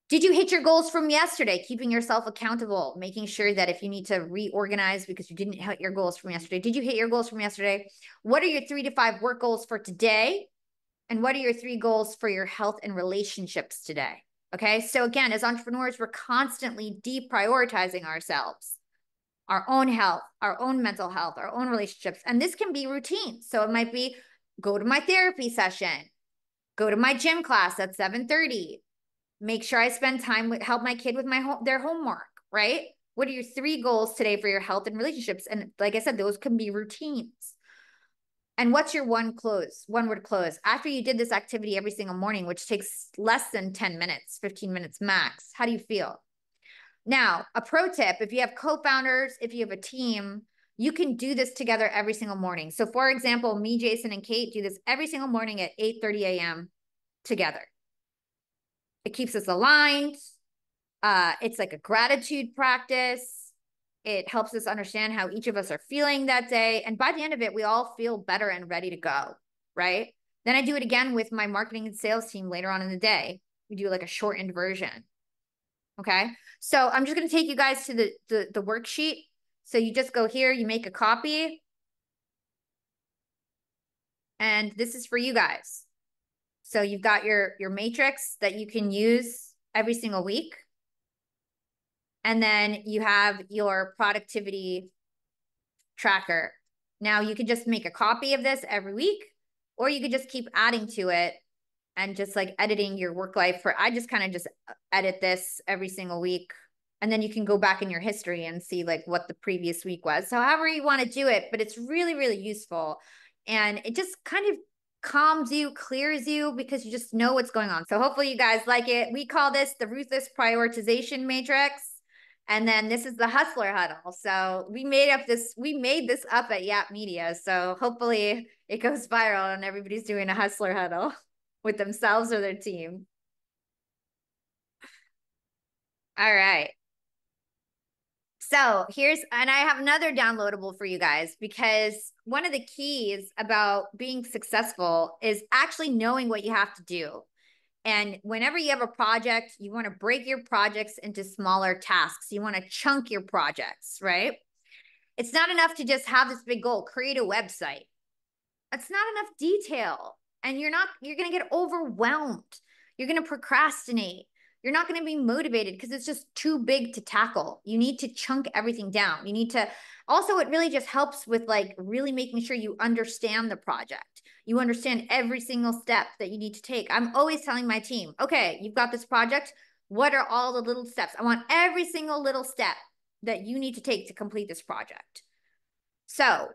Did you hit your goals from yesterday? Keeping yourself accountable, making sure that if you need to reorganize because you didn't hit your goals from yesterday, did you hit your goals from yesterday? What are your 3 to 5 work goals for today? And what are your 3 goals for your health and relationships today? Okay. So again, as entrepreneurs, we're constantly deprioritizing ourselves, our own health, our own mental health, our own relationships. And this can be routine. So it might be go to my therapy session, go to my gym class at 7:30, make sure I spend time with, help my kid with their homework, right? What are your 3 goals today for your health and relationships? And like I said, those can be routines. And what's your one word close? After you did this activity every single morning, which takes less than 10 minutes, 15 minutes max, how do you feel? Now, a pro tip, if you have co-founders, if you have a team, you can do this together every single morning. So for example, me, Jason, and Kate do this every single morning at 8:30 a.m. together. It keeps us aligned. It's like a gratitude practice. It helps us understand how each of us are feeling that day. And by the end of it, we all feel better and ready to go, right? Then I do it again with my marketing and sales team later on in the day. We do like a shortened version. Okay. So I'm just going to take you guys to the worksheet. So you just go here, you make a copy. And this is for you guys. So you've got your matrix that you can use every single week. And then you have your productivity tracker. Now you can just make a copy of this every week, or you could just keep adding to it and just like editing your work life I just kind of just edit this every single week. And then you can go back in your history and see like what the previous week was. So however you want to do it, but it's really, really useful. And it just kind of calms you, clears you because you just know what's going on. So hopefully you guys like it. We call this the ruthless prioritization matrix. And then this is the hustler huddle. So we made this up at Yap Media. So hopefully it goes viral and everybody's doing a hustler huddle with themselves or their team. All right. So and I have another downloadable for you guys because one of the keys about being successful is actually knowing what you have to do. And whenever you have a project, you want to break your projects into smaller tasks. You want to chunk your projects, right? It's not enough to just have this big goal, create a website. That's not enough detail. And you're going to get overwhelmed. You're going to procrastinate. You're not going to be motivated because it's just too big to tackle. You need to chunk everything down. You need to also, it really just helps with like really making sure you understand the project. You understand every single step that you need to take. I'm always telling my team, okay, you've got this project. What are all the little steps? I want every single little step that you need to take to complete this project. So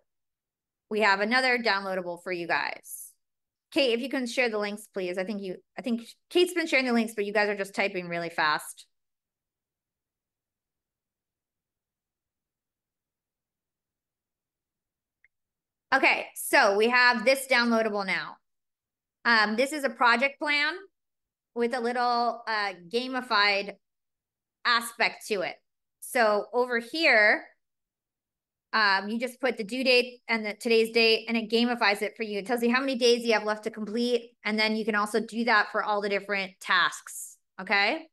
we have another downloadable for you guys. Kate, if you can share the links, please. I think Kate's been sharing the links, but you guys are just typing really fast. Okay, so we have this downloadable now. This is a project plan with a little gamified aspect to it. So over here, you just put the due date and today's date, and it gamifies it for you. It tells you how many days you have left to complete. And then you can also do that for all the different tasks. Okay.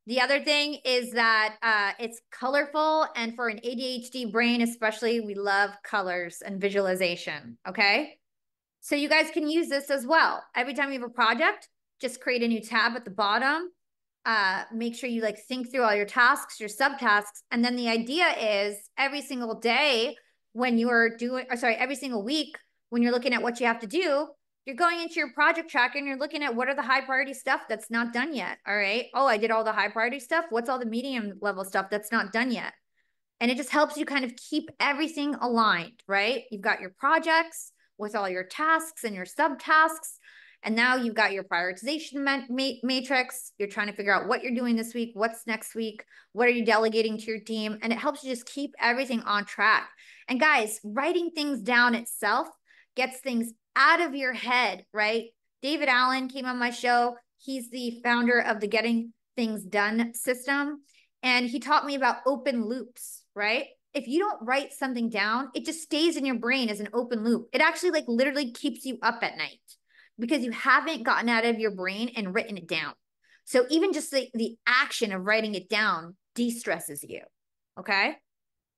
The other thing is that it's colorful, and for an ADHD brain, especially, we love colors and visualization. Okay. So you guys can use this as well. Every time you have a project, just create a new tab at the bottom. Make sure you like think through all your tasks, your subtasks. And then the idea is every single day when you're every single week, when you're looking at what you have to do, you're going into your project tracker and you're looking at what are the high priority stuff that's not done yet. All right. Oh, I did all the high priority stuff. What's all the medium level stuff that's not done yet? And it just helps you kind of keep everything aligned, right? You've got your projects with all your tasks and your subtasks. And now you've got your prioritization matrix. You're trying to figure out what you're doing this week, what's next week, what are you delegating to your team? And it helps you just keep everything on track. And guys, writing things down itself gets things out of your head, right? David Allen came on my show. He's the founder of the Getting Things Done system. And he taught me about open loops, right? if you don't write something down, it just stays in your brain as an open loop. It actually like literally keeps you up at night because you haven't gotten out of your brain and written it down. So even just the action of writing it down de-stresses you. Okay.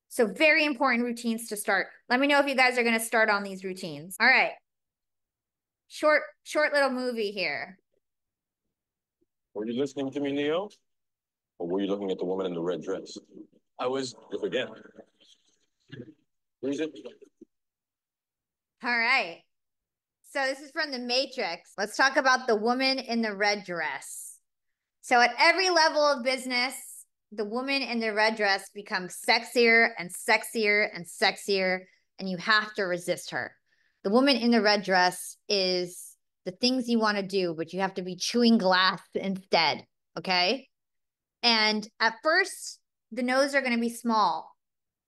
So very important routines to start. Let me know if you guys are going to start on these routines. All right. Short little movie here. Were you listening to me, Neo? Or were you looking at the woman in the red dress? I was. You forget. Who's it? All right. So this is from The Matrix. Let's talk about the woman in the red dress. So at every level of business, the woman in the red dress becomes sexier and sexier and sexier, and you have to resist her. The woman in the red dress is the things you want to do, but you have to be chewing glass instead, okay? And at first, the no's are going to be small,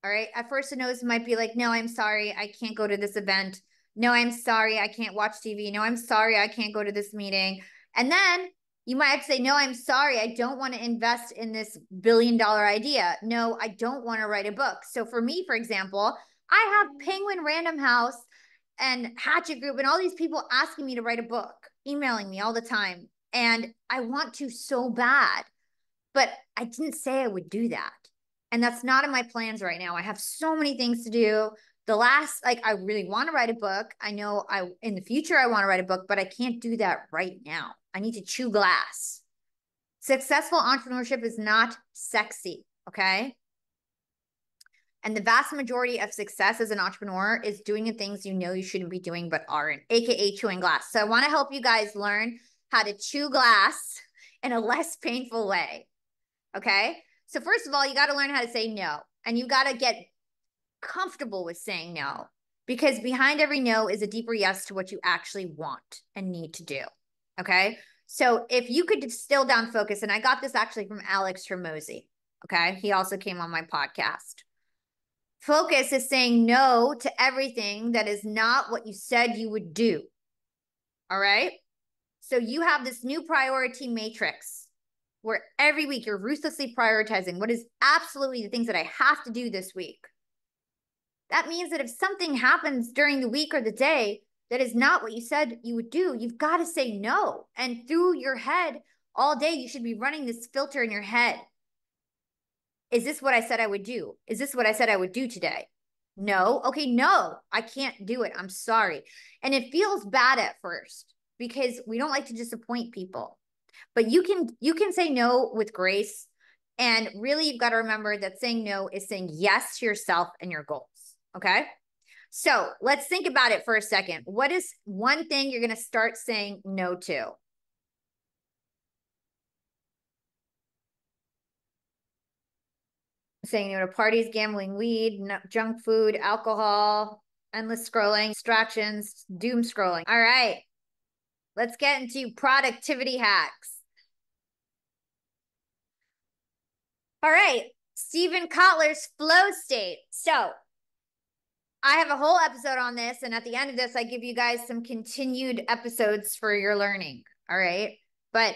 all right? At first, the no's might be like, no, I'm sorry, I can't go to this event. No, I'm sorry, I can't watch TV. No, I'm sorry, I can't go to this meeting. And then you might have to say, no, I'm sorry, I don't want to invest in this billion-dollar idea. No, I don't want to write a book. So for me, for example, I have Penguin Random House and Hatchet Group and all these people asking me to write a book, emailing me all the time. And I want to so bad, but I didn't say I would do that. And that's not in my plans right now. I have so many things to do. I really want to write a book. I know in the future I want to write a book, but I can't do that right now. I need to chew glass. Successful entrepreneurship is not sexy, okay? And the vast majority of success as an entrepreneur is doing the things you know you shouldn't be doing but aren't, aka chewing glass. So I want to help you guys learn how to chew glass in a less painful way, okay? So first of all, you got to learn how to say no, and you got to get comfortable with saying no, because behind every no is a deeper yes to what you actually want and need to do. Okay. So if you could distill down focus, and I got this actually from Alex Hormozy. Okay. He also came on my podcast. Focus is saying no to everything that is not what you said you would do. All right. So you have this new priority matrix where every week you're ruthlessly prioritizing what is absolutely the things that I have to do this week. That means that if something happens during the week or the day that is not what you said you would do, you've got to say no. And through your head all day, you should be running this filter in your head. Is this what I said I would do? Is this what I said I would do today? No. Okay, no, I can't do it. I'm sorry. And it feels bad at first because we don't like to disappoint people. But you can say no with grace. And really, you've got to remember that saying no is saying yes to yourself and your goals. Okay. So let's think about it for a second. What is one thing you're going to start saying no to? Saying no to parties, gambling, weed, junk food, alcohol, endless scrolling, distractions, doom scrolling. All right. Let's get into productivity hacks. All right. Stephen Kotler's flow state. So I have a whole episode on this, and at the end of this, I give you guys some continued episodes for your learning. All right. But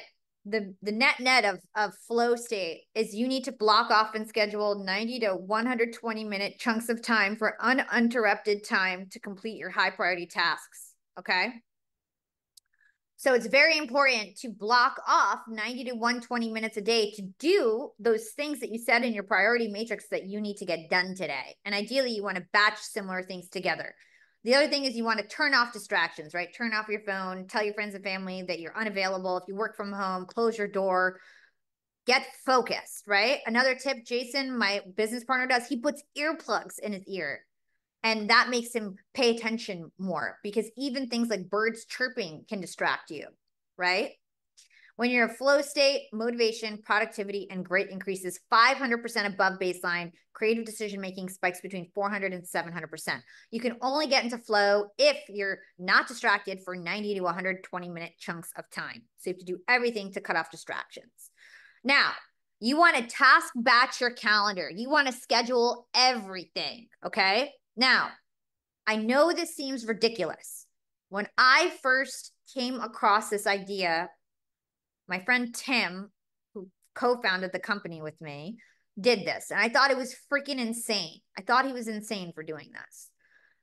the net of flow state is you need to block off and schedule 90 to 120 minute chunks of time for uninterrupted time to complete your high priority tasks. Okay. So it's very important to block off 90 to 120 minutes a day to do those things that you said in your priority matrix that you need to get done today. And ideally, you want to batch similar things together. The other thing is you want to turn off distractions, right? Turn off your phone, tell your friends and family that you're unavailable. If you work from home, close your door, get focused, right? Another tip, Jason, my business partner, does, he puts earplugs in his ear. And that makes him pay attention more, because even things like birds chirping can distract you, right? When you're in a flow state, motivation, productivity, and grit increases 500% above baseline. Creative decision-making spikes between 400 and 700%. You can only get into flow if you're not distracted for 90 to 120 minute chunks of time. So you have to do everything to cut off distractions. Now, you want to task batch your calendar. You want to schedule everything, okay? Now, I know this seems ridiculous. When I first came across this idea, my friend Tim, who co-founded the company with me, did this. And I thought it was freaking insane. I thought he was insane for doing this.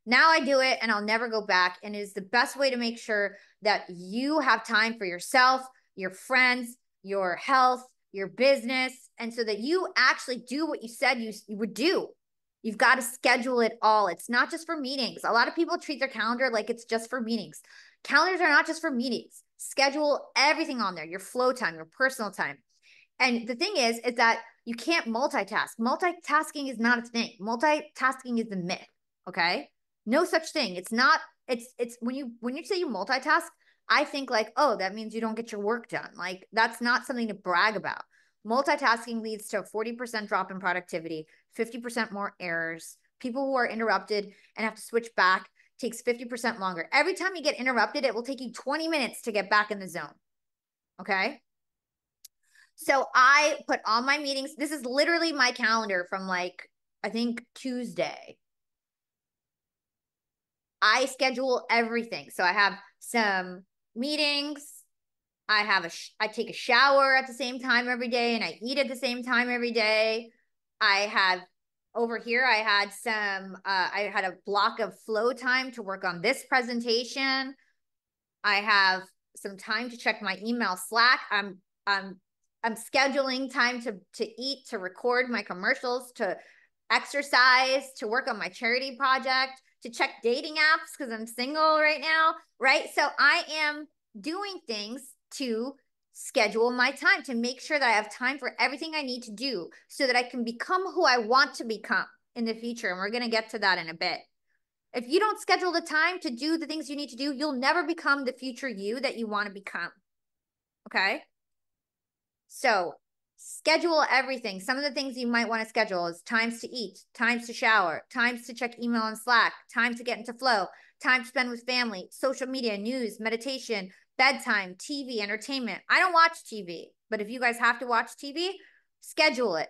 Now I do it and I'll never go back. And it is the best way to make sure that you have time for yourself, your friends, your health, your business, and so that you actually do what you said you would do. You've got to schedule it all. It's not just for meetings. A lot of people treat their calendar like it's just for meetings. Calendars are not just for meetings. Schedule everything on there, your flow time, your personal time. And the thing is that you can't multitask. Multitasking is not a thing. Multitasking is the myth. Okay. No such thing. It's not, it's when you say you multitask, I think like, oh, that means you don't get your work done. Like that's not something to brag about. Multitasking leads to a 40% drop in productivity, 50% more errors. People who are interrupted and have to switch back takes 50% longer. Every time you get interrupted, it will take you 20 minutes to get back in the zone. Okay. So I put all my meetings. This is literally my calendar from like, I think Tuesday. I schedule everything. So I have some meetings. I take a shower at the same time every day and I eat at the same time every day. I have over here, I had a block of flow time to work on this presentation. I have some time to check my email Slack. I'm scheduling time to eat, to record my commercials, to exercise, to work on my charity project, to check dating apps because I'm single right now, right? So I am doing things to schedule my time to make sure that I have time for everything I need to do so that I can become who I want to become in the future. And we're going to get to that in a bit. If you don't schedule the time to do the things you need to do, you'll never become the future you that you want to become. Okay? So schedule everything. Some of the things you might want to schedule is times to eat, times to shower, times to check email and Slack, time to get into flow, time to spend with family, social media, news, meditation, bedtime, TV, entertainment. I don't watch TV, but if you guys have to watch TV, schedule it.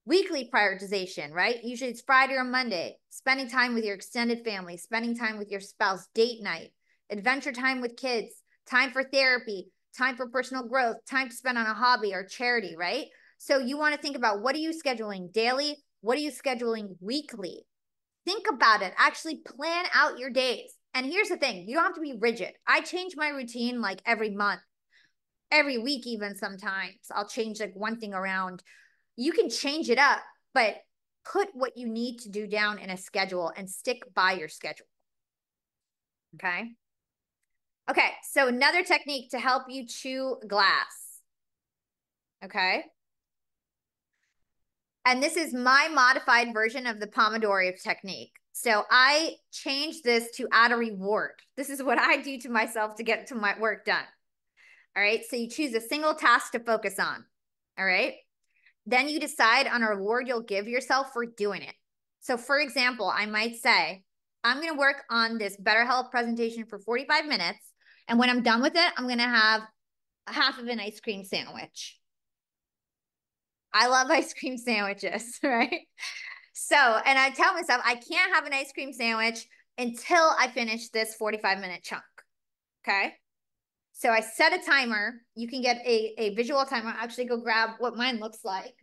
Weekly prioritization, right? Usually it's Friday or Monday. Spending time with your extended family, spending time with your spouse, date night, adventure time with kids, time for therapy, time for personal growth, time to spend on a hobby or charity, right? So you want to think about what are you scheduling daily? What are you scheduling weekly? Think about it. Actually plan out your days. And here's the thing, you don't have to be rigid. I change my routine like every month, every week, even sometimes. I'll change like one thing around. You can change it up, but put what you need to do down in a schedule and stick by your schedule. Okay. Okay. So another technique to help you chew glass. Okay. And this is my modified version of the Pomodoro technique. So I changed this to add a reward. This is what I do to myself to get to my work done. All right. So you choose a single task to focus on. All right. Then you decide on a reward you'll give yourself for doing it. So for example, I might say, I'm going to work on this BetterHelp presentation for 45 minutes. And when I'm done with it, I'm going to have half of an ice cream sandwich. I love ice cream sandwiches, right? So, and I tell myself, I can't have an ice cream sandwich until I finish this 45-minute chunk. Okay. So I set a timer. You can get a visual timer. I'll actually go grab what mine looks like.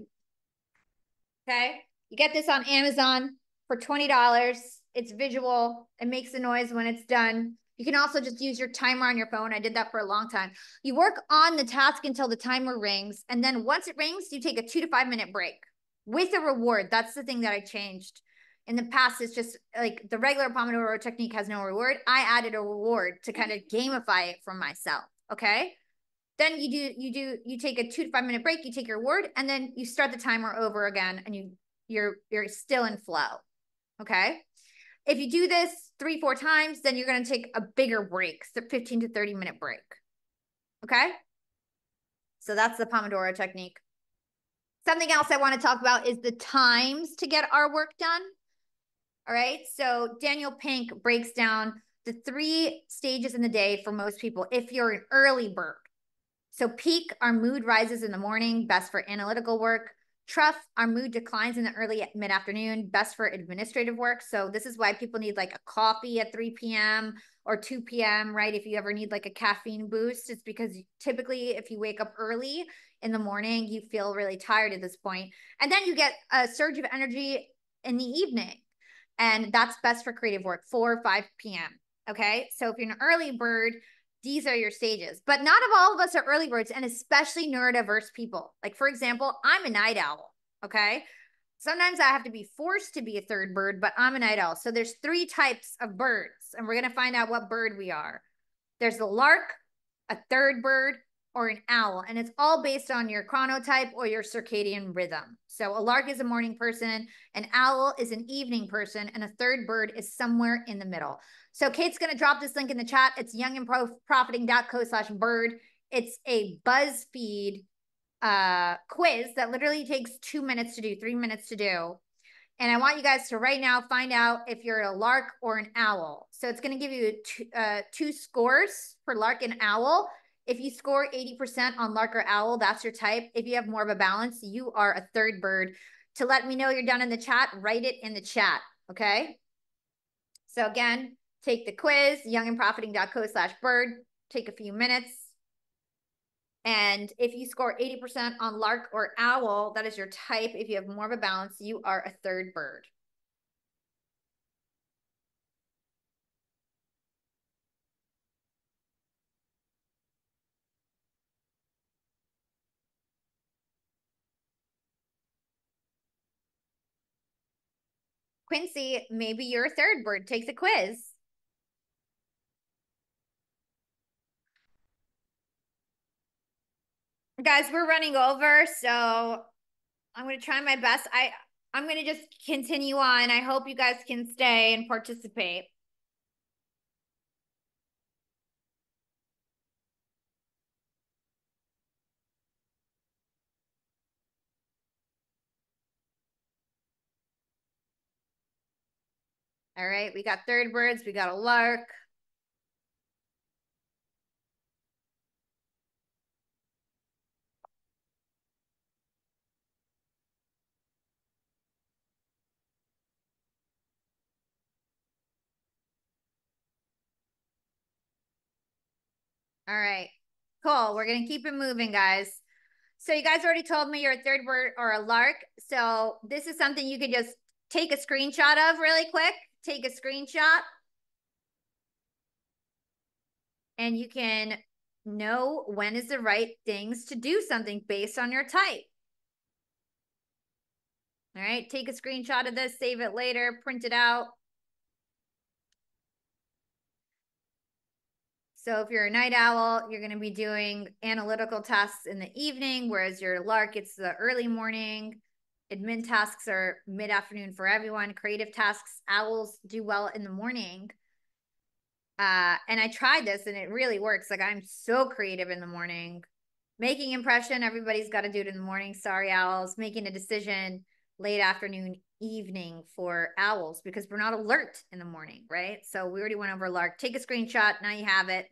Okay. You get this on Amazon for $20. It's visual. It makes the noise when it's done. You can also just use your timer on your phone. I did that for a long time. You work on the task until the timer rings. And then once it rings, you take a 2 to 5 minute break with a reward. That's the thing that I changed. In the past, it's just like the regular Pomodoro technique has no reward. I added a reward to kind of gamify it for myself. Okay. Then you take a 2 to 5 minute break, you take your reward, and then you start the timer over again and you're still in flow. Okay. If you do this 3-4 times, then you're going to take a bigger break, so 15 to 30 minute break. Okay. So that's the Pomodoro technique. Something else I want to talk about is the times to get our work done. All right. So Daniel Pink breaks down the 3 stages in the day for most people if you're an early bird. So peak, our mood rises in the morning, best for analytical work. Truff, our mood declines in the early mid-afternoon, best for administrative work. So this is why people need like a coffee at 3 p.m. or 2 p.m., right? If you ever need like a caffeine boost, it's because typically if you wake up early in the morning, you feel really tired at this point. And then you get a surge of energy in the evening. And that's best for creative work, 4 or 5 p.m. Okay. So if you're an early bird, these are your stages. But not of all of us are early birds, and especially neurodiverse people. Like, for example, I'm a night owl. Okay. Sometimes I have to be forced to be a third bird, but I'm a night owl. So there's 3 types of birds, and we're going to find out what bird we are. There's the lark, a third bird, or an owl. And it's all based on your chronotype or your circadian rhythm. So a lark is a morning person, an owl is an evening person, and a third bird is somewhere in the middle. So Kate's going to drop this link in the chat. It's youngandprofiting.co/bird. It's a BuzzFeed quiz that literally takes 2 minutes to do, 3 minutes to do. And I want you guys to right now find out if you're a lark or an owl. So it's going to give you 2 scores for lark and owl. If you score 80% on lark or owl, that's your type. If you have more of a balance, you are a third bird. To let me know you're done in the chat, write it in the chat, okay? So again, take the quiz, youngandprofiting.co/bird. Take a few minutes. And if you score 80% on lark or owl, that is your type. If you have more of a balance, you are a third bird. Quincy, maybe you're a third bird. Take the quiz. Guys, we're running over, so I'm going to try my best. I'm going to just continue on. I hope you guys can stay and participate. All right, we got third birds. We got a lark. All right, cool. We're going to keep it moving, guys. So you guys already told me you're a third bird or a lark. So this is something you could just take a screenshot of really quick. Take a screenshot. And you can know when is the right things to do something based on your type. All right, take a screenshot of this, save it later, print it out. So if you're a night owl, you're going to be doing analytical tasks in the evening, whereas your lark, it's the early morning. Admin tasks are mid-afternoon for everyone. Creative tasks, owls do well in the morning. And I tried this and it really works. Like, I'm so creative in the morning. Making impression, everybody's got to do it in the morning. Sorry, owls. Making a decision, late afternoon, evening for owls, because we're not alert in the morning, right? So we already went over lark. Take a screenshot. Now you have it.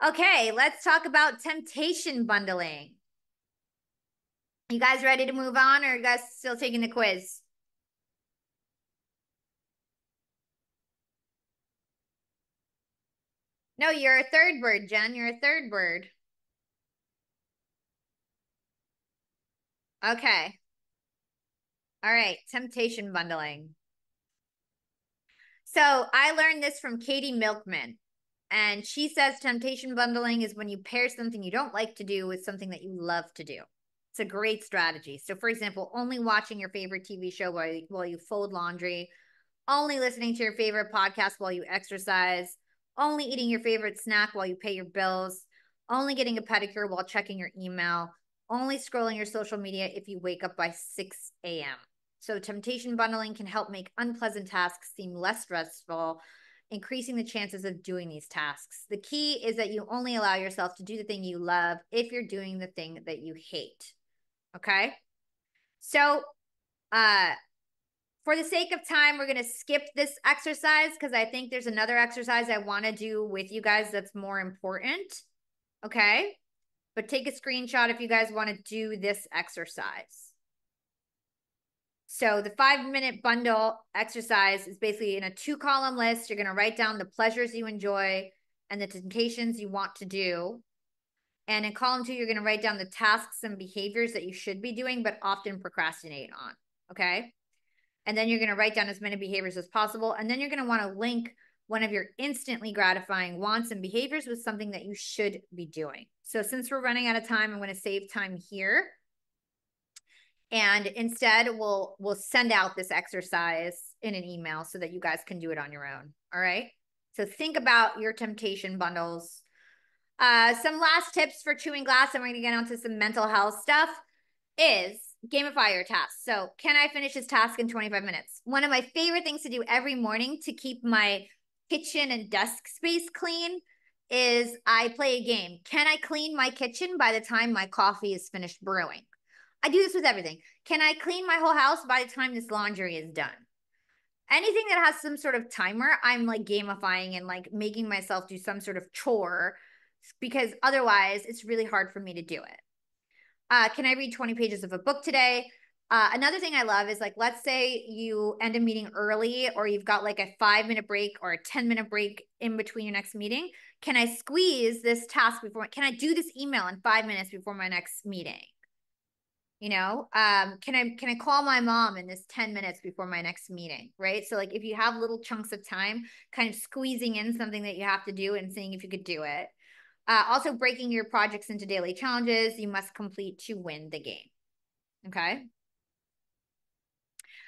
Okay, let's talk about temptation bundling. You guys ready to move on, or are you guys still taking the quiz? No, you're a third bird, Jen. You're a third bird. Okay. All right, temptation bundling. So I learned this from Katie Milkman. And she says temptation bundling is when you pair something you don't like to do with something that you love to do. It's a great strategy. So, for example, only watching your favorite TV show while you fold laundry, only listening to your favorite podcast while you exercise, only eating your favorite snack while you pay your bills, only getting a pedicure while checking your email, only scrolling your social media if you wake up by 6 a.m. So temptation bundling can help make unpleasant tasks seem less stressful, increasing the chances of doing these tasks. The key is that you only allow yourself to do the thing you love if you're doing the thing that you hate. Okay? So, for the sake of time, we're going to skip this exercise because I think there's another exercise I want to do with you guys that's more important. Okay? But take a screenshot if you guys want to do this exercise. So the 5-minute bundle exercise is basically in a 2-column list. You're going to write down the pleasures you enjoy and the temptations you want to do. And in column 2, you're going to write down the tasks and behaviors that you should be doing, but often procrastinate on. Okay. And then you're going to write down as many behaviors as possible. And then you're going to want to link one of your instantly gratifying wants and behaviors with something that you should be doing. So since we're running out of time, I'm going to save time here. And instead, we'll send out this exercise in an email so that you guys can do it on your own. All right. So think about your temptation bundles. Some last tips for chewing glass, and we're going to get onto some mental health stuff, is gamify your tasks. So can I finish this task in 25 minutes? One of my favorite things to do every morning to keep my kitchen and desk space clean is I play a game. Can I clean my kitchen by the time my coffee is finished brewing? I do this with everything. Can I clean my whole house by the time this laundry is done? Anything that has some sort of timer, I'm like gamifying and like making myself do some sort of chore, because otherwise it's really hard for me to do it. Can I read 20 pages of a book today? Another thing I love is, like, let's say you end a meeting early, or you've got like a 5-minute break or a 10-minute break in between your next meeting. Can I squeeze this task before? Can I do this email in 5 minutes before my next meeting? You know, can I call my mom in this 10 minutes before my next meeting, right? So like if you have little chunks of time, kind of squeezing in something that you have to do and seeing if you could do it. Also breaking your projects into daily challenges you must complete to win the game. Okay.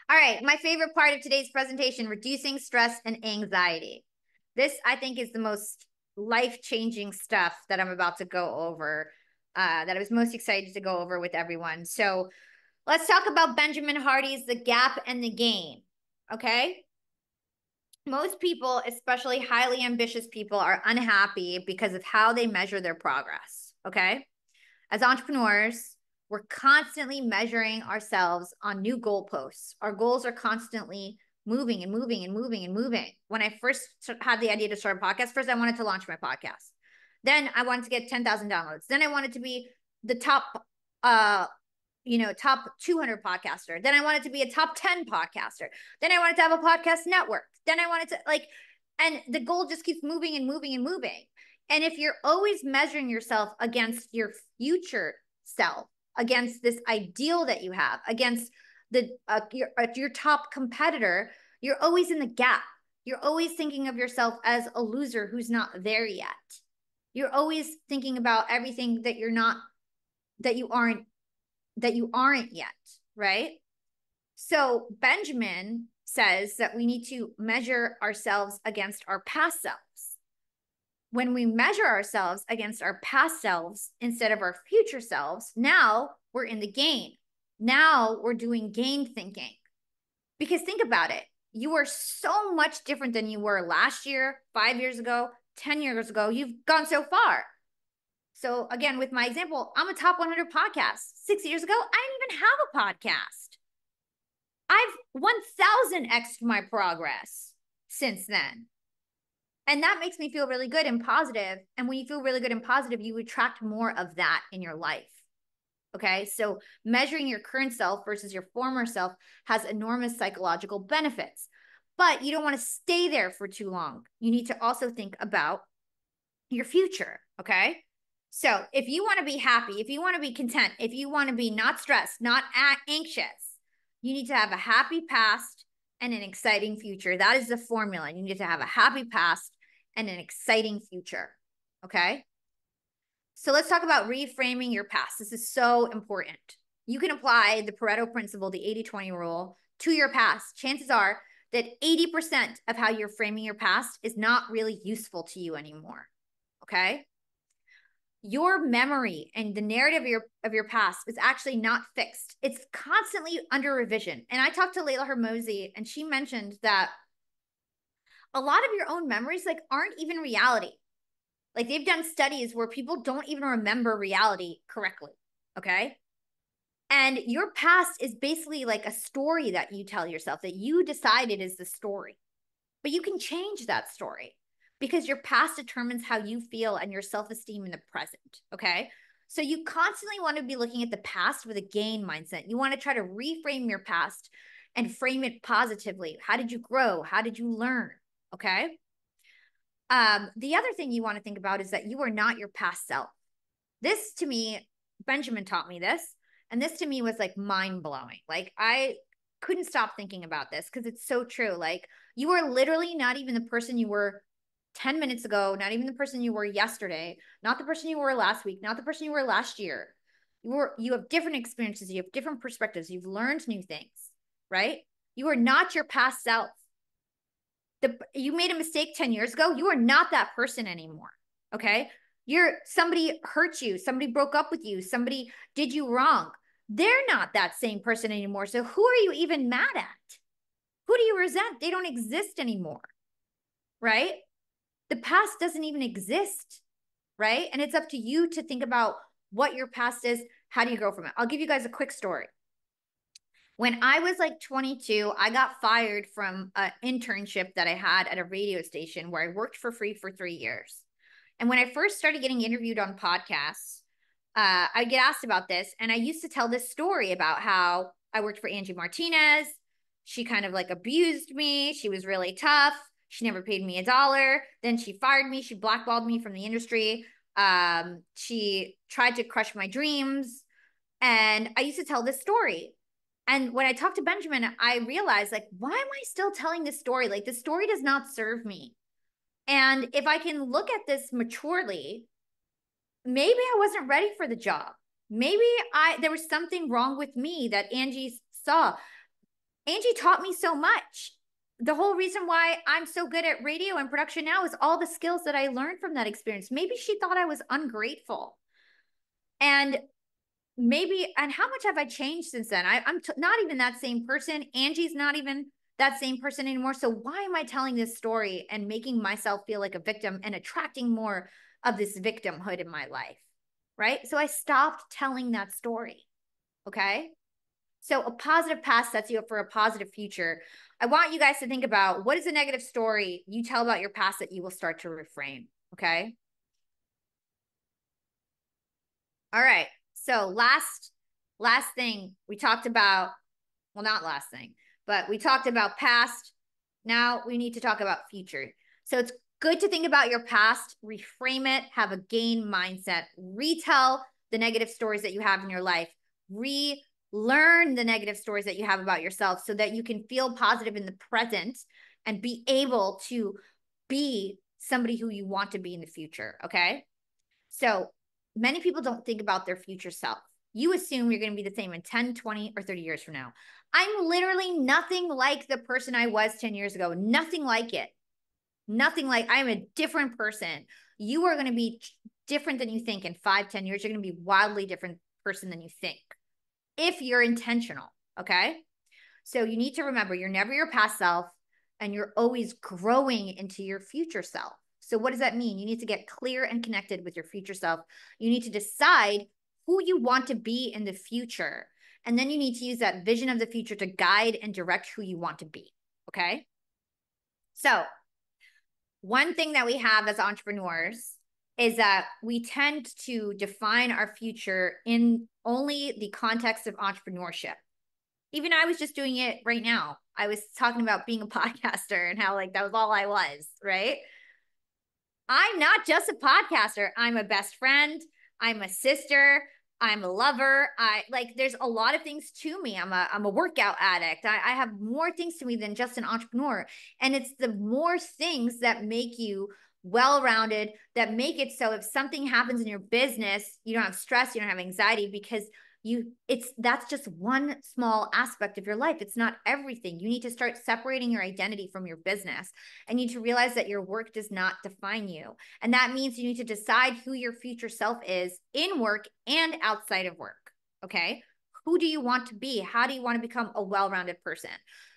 All right. My favorite part of today's presentation, reducing stress and anxiety. This, I think, is the most life-changing stuff that I'm about to go over, that I was most excited to go over with everyone. So let's talk about Benjamin Hardy's The Gap and the Gain. Okay. Most people, especially highly ambitious people, are unhappy because of how they measure their progress. Okay. As entrepreneurs, we're constantly measuring ourselves on new goalposts. Our goals are constantly moving and moving and moving and moving. When I first had the idea to start a podcast, first I wanted to launch my podcast. Then I wanted to get 10,000 downloads. Then I wanted to be the top, top 200 podcaster. Then I wanted to be a top 10 podcaster. Then I wanted to have a podcast network. Then I wanted to and the goal just keeps moving and moving and moving. And if you're always measuring yourself against your future self, against this ideal that you have, against your top competitor, you're always in the gap. You're always thinking of yourself as a loser who's not there yet. You're always thinking about everything that you aren't yet, right? So Benjamin says that we need to measure ourselves against our past selves. When we measure ourselves against our past selves instead of our future selves, now we're in the gain. Now we're doing gain thinking. Because think about it. You are so much different than you were last year, 5 years ago, 10 years ago. You've gone so far. So again, with my example, I'm a top 100 podcast. 6 years ago, I didn't even have a podcast. I've 1,000x my progress since then. And that makes me feel really good and positive. And when you feel really good and positive, you attract more of that in your life. Okay. So measuring your current self versus your former self has enormous psychological benefits, but you don't want to stay there for too long. You need to also think about your future. Okay. So if you want to be happy, if you want to be content, if you want to be not stressed, not anxious, you need to have a happy past and an exciting future. That is the formula. You need to have a happy past and an exciting future. Okay. So let's talk about reframing your past. This is so important. You can apply the Pareto principle, the 80-20 rule, to your past. Chances are that 80% of how you're framing your past is not really useful to you anymore. Okay. Your memory and the narrative of your past is actually not fixed. It's constantly under revision. And I talked to Layla Hermosi, and she mentioned that a lot of your own memories aren't even reality. Like, they've done studies where people don't even remember reality correctly. Okay. And your past is basically like a story that you tell yourself that you decided is the story, but you can change that story, because your past determines how you feel and your self-esteem in the present. Okay. So you constantly want to be looking at the past with a gain mindset. You want to try to reframe your past and frame it positively. How did you grow? How did you learn? Okay. The other thing you want to think about is that you are not your past self. This to me, Benjamin taught me this, and this to me was like mind blowing. Like I couldn't stop thinking about this because it's so true. Like you are literally not even the person you were 10 minutes ago, not even the person you were yesterday, not the person you were last week, not the person you were last year. You have different experiences, you have different perspectives, you've learned new things, right? You are not your past self. You made a mistake 10 years ago, you are not that person anymore. Okay? Somebody hurt you, somebody broke up with you, somebody did you wrong. They're not that same person anymore. So who are you even mad at? Who do you resent? They don't exist anymore. Right? The past doesn't even exist. Right? And it's up to you to think about what your past is. How do you grow from it? I'll give you guys a quick story. When I was like 22, I got fired from an internship that I had at a radio station where I worked for free for 3 years. And when I first started getting interviewed on podcasts, I get asked about this. And I used to tell this story about how I worked for Angie Martinez. She kind of like abused me. She was really tough. She never paid me $1. Then she fired me. She blackballed me from the industry. She tried to crush my dreams. And I used to tell this story. And when I talked to Benjamin, I realized, like, why am I still telling this story? Like, this story does not serve me. And if I can look at this maturely, maybe I wasn't ready for the job. Maybe there was something wrong with me that Angie saw. Angie taught me so much. The whole reason why I'm so good at radio and production now is all the skills that I learned from that experience. Maybe she thought I was ungrateful. And how much have I changed since then? I'm not even that same person. Angie's not even that same person anymore. So why am I telling this story and making myself feel like a victim and attracting more of this victimhood in my life? Right? So I stopped telling that story. Okay. So a positive past sets you up for a positive future. I want you guys to think about, what is a negative story you tell about your past that you will start to reframe? Okay. All right. So last thing we talked about, well, not last thing, but we talked about past. Now we need to talk about future. So it's good to think about your past, reframe it, have a gain mindset, retell the negative stories that you have in your life, relearn the negative stories that you have about yourself so that you can feel positive in the present and be able to be somebody who you want to be in the future. Okay. So many people don't think about their future self. You assume you're going to be the same in 10, 20, or 30 years from now. I'm literally nothing like the person I was 10 years ago. Nothing like it. Nothing like, I'm a different person. You are going to be different than you think in 5, 10 years. You're going to be wildly different person than you think if you're intentional. Okay. So you need to remember, you're never your past self and you're always growing into your future self. So what does that mean? You need to get clear and connected with your future self. You need to decide who you want to be in the future. And then you need to use that vision of the future to guide and direct who you want to be. Okay. So one thing that we have as entrepreneurs is that we tend to define our future in only the context of entrepreneurship. Even I was just doing it right now. I was talking about being a podcaster and how like that was all I was, right? I'm not just a podcaster. I'm a best friend. I'm a sister. I'm a lover. There's a lot of things to me. I'm a workout addict. I have more things to me than just an entrepreneur. And it's the more things that make you well-rounded, that make it so if something happens in your business, you don't have stress, you don't have anxiety, because that's just one small aspect of your life. It's not everything. You need to start separating your identity from your business. And you need to realize that your work does not define you. And that means you need to decide who your future self is in work and outside of work. Okay. Who do you want to be? How do you want to become a well-rounded person?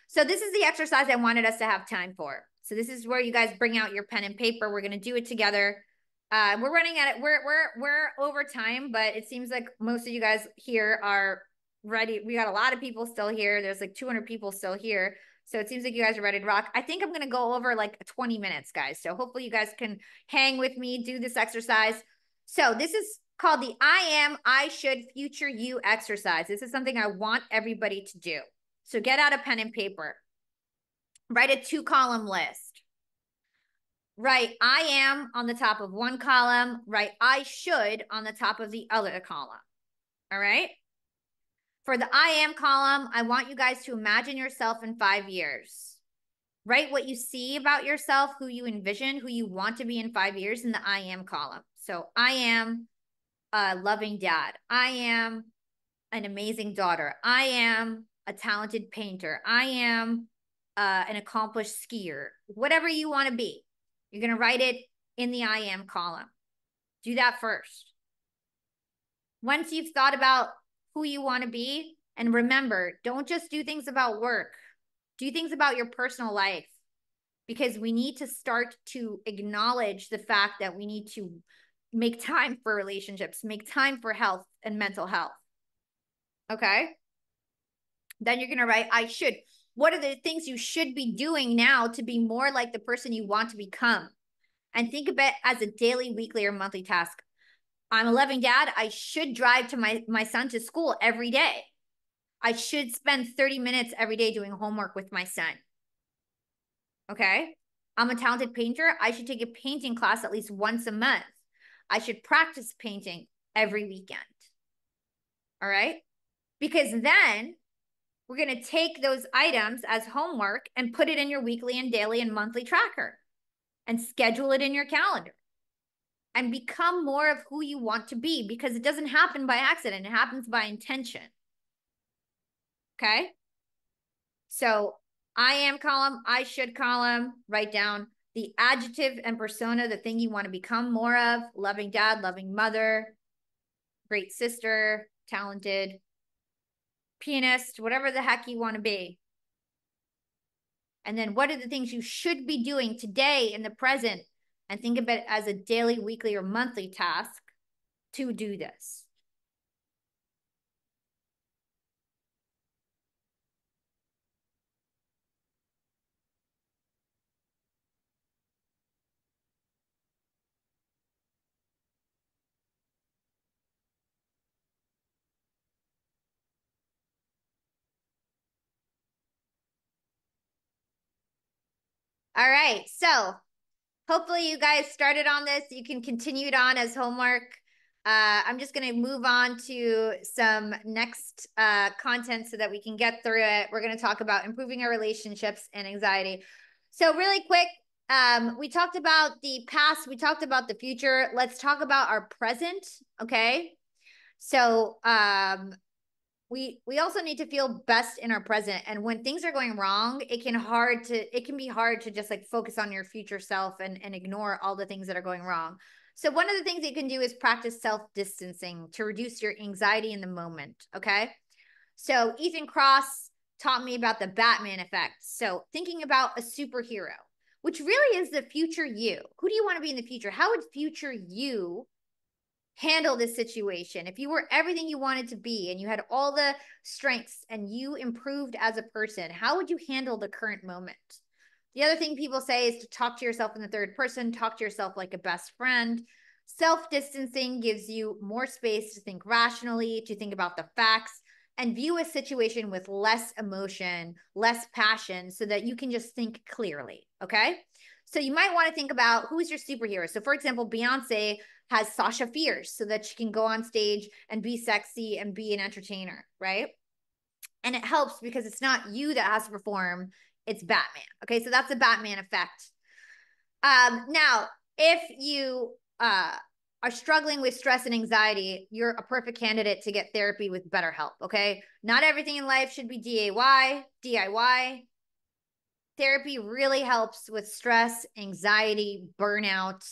So this is the exercise I wanted us to have time for. So this is where you guys bring out your pen and paper. We're going to do it together. We're running at it. We're over time, but it seems like most of you guys here are ready. We got a lot of people still here. There's like 200 people still here. So it seems like you guys are ready to rock. I think I'm going to go over like 20 minutes, guys. So hopefully you guys can hang with me, do this exercise. So this is called the I am, I should, future you exercise. This is something I want everybody to do. So get out a pen and paper. Write a 2-column list. Write I am on the top of one column. Write I should on the top of the other column. All right? For the I am column, I want you guys to imagine yourself in 5 years. Write what you see about yourself, who you envision, who you want to be in 5 years in the I am column. So I am a loving dad. I am an amazing daughter. I am a talented painter. I am an accomplished skier. Whatever you want to be, you're going to write it in the I am column. Do that first. Once you've thought about who you want to be, and remember, don't just do things about work. Do things about your personal life, because we need to start to acknowledge the fact that we need to make time for relationships, make time for health and mental health. Okay? Then you're going to write, I should. What are the things you should be doing now to be more like the person you want to become? And think of it as a daily, weekly, or monthly task. I'm a loving dad. I should drive to my son to school every day. I should spend 30 minutes every day doing homework with my son. Okay? I'm a talented painter. I should take a painting class at least once a month. I should practice painting every weekend. All right? Because then we're going to take those items as homework and put it in your weekly and daily and monthly tracker and schedule it in your calendar and become more of who you want to be, because it doesn't happen by accident. It happens by intention. Okay? So I am column, I should column, write down the adjective and persona, the thing you want to become more of: loving dad, loving mother, great sister, talented pianist, whatever the heck you want to be. And then what are the things you should be doing today in the present? And think of it as a daily, weekly, or monthly task to do this. All right, so hopefully you guys started on this. You can continue it on as homework. I'm just going to move on to some next content so that we can get through it. We're going to talk about improving our relationships and anxiety. So really quick, we talked about the past. We talked about the future. Let's talk about our present, okay? So we also need to feel best in our present. And when things are going wrong, it can be hard to just like focus on your future self and ignore all the things that are going wrong. So one of the things you can do is practice self-distancing to reduce your anxiety in the moment. Okay. So Ethan Kross taught me about the Batman effect. So thinking about a superhero, which really is the future you. Who do you want to be in the future? How would future you handle this situation? If you were everything you wanted to be and you had all the strengths and you improved as a person, how would you handle the current moment? The other thing people say is to talk to yourself in the third person, talk to yourself like a best friend. Self-distancing gives you more space to think rationally, to think about the facts, and view a situation with less emotion, less passion, so that you can just think clearly, okay? So you might want to think about who's your superhero. So for example, Beyonce has Sasha Fierce so that she can go on stage and be sexy and be an entertainer, right? And it helps because it's not you that has to perform, it's Batman. Okay, so that's the Batman effect. Now, if you are struggling with stress and anxiety, you're a perfect candidate to get therapy with BetterHelp, okay? Not everything in life should be DIY. Therapy really helps with stress, anxiety, burnout,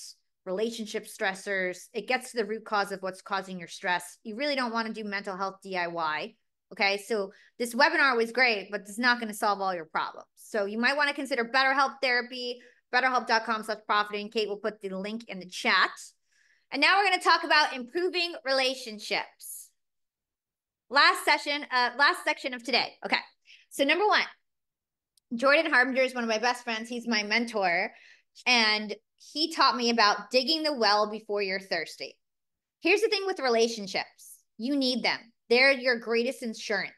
relationship stressors. It gets to the root cause of what's causing your stress. You really don't want to do mental health DIY. Okay, so this webinar was great, but it's not going to solve all your problems. So you might want to consider BetterHelp therapy, betterhelp.com/profiting. Kate will put the link in the chat. And now we're going to talk about improving relationships. Last section of today. Okay, so number one, Jordan Harbinger is one of my best friends. He's my mentor. And he taught me about digging the well before you're thirsty. Here's the thing with relationships. You need them. They're your greatest insurance.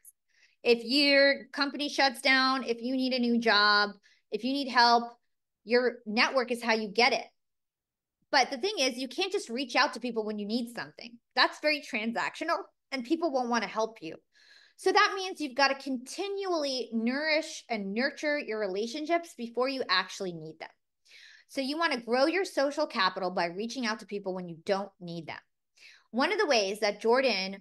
If your company shuts down, if you need a new job, if you need help, your network is how you get it. But the thing is, you can't just reach out to people when you need something. That's very transactional, and people won't want to help you. So that means you've got to continually nourish and nurture your relationships before you actually need them. So you want to grow your social capital by reaching out to people when you don't need them. One of the ways that Jordan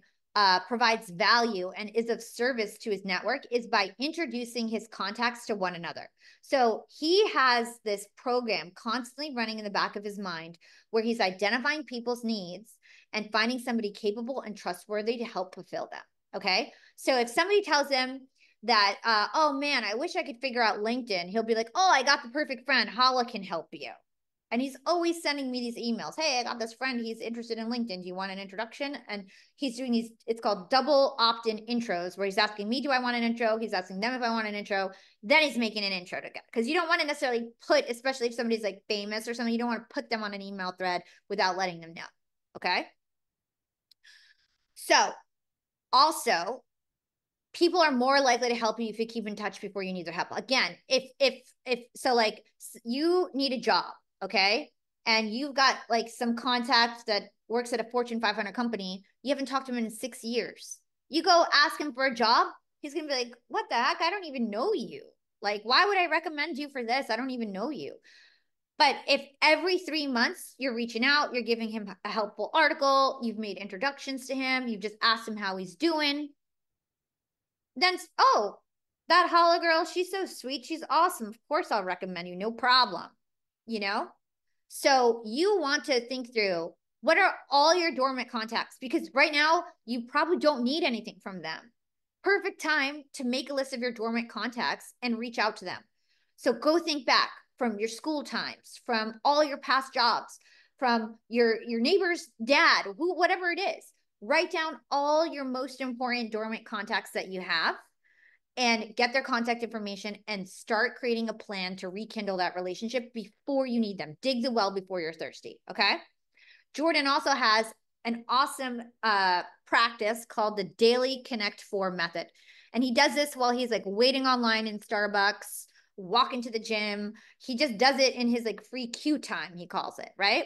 provides value and is of service to his network is by introducing his contacts to one another. So he has this program constantly running in the back of his mind where he's identifying people's needs and finding somebody capable and trustworthy to help fulfill them. Okay. So if somebody tells him that, oh man, I wish I could figure out LinkedIn, he'll be like, oh, I got the perfect friend. Hala can help you. And he's always sending me these emails. Hey, I got this friend. He's interested in LinkedIn. Do you want an introduction? And he's doing these, it's called double opt-in intros, where he's asking me, do I want an intro? He's asking them if I want an intro. Then he's making an intro together. Because you don't want to necessarily put, especially if somebody's like famous or something, you don't want to put them on an email thread without letting them know. Okay. So also, people are more likely to help you if you keep in touch before you need their help. Again, if so, like you need a job, okay, and you've got like some contact that works at a Fortune 500 company, you haven't talked to him in 6 years. You go ask him for a job, he's gonna be like, "What the heck? I don't even know you. Like, why would I recommend you for this? I don't even know you." But if every 3 months you're reaching out, you're giving him a helpful article, you've made introductions to him, you've just asked him how he's doing, then, oh, that Hala girl, she's so sweet. She's awesome. Of course, I'll recommend you. No problem. You know? So you want to think through what are all your dormant contacts? Because right now, you probably don't need anything from them. Perfect time to make a list of your dormant contacts and reach out to them. So go think back from your school times, from all your past jobs, from your neighbor's dad, whatever it is. Write down all your most important dormant contacts that you have and get their contact information and start creating a plan to rekindle that relationship before you need them. Dig the well before you're thirsty. Okay. Jordan also has an awesome practice called the Daily Connect 4 method. And he does this while he's like waiting online in Starbucks, walking to the gym. He just does it in his like free queue time, he calls it, right?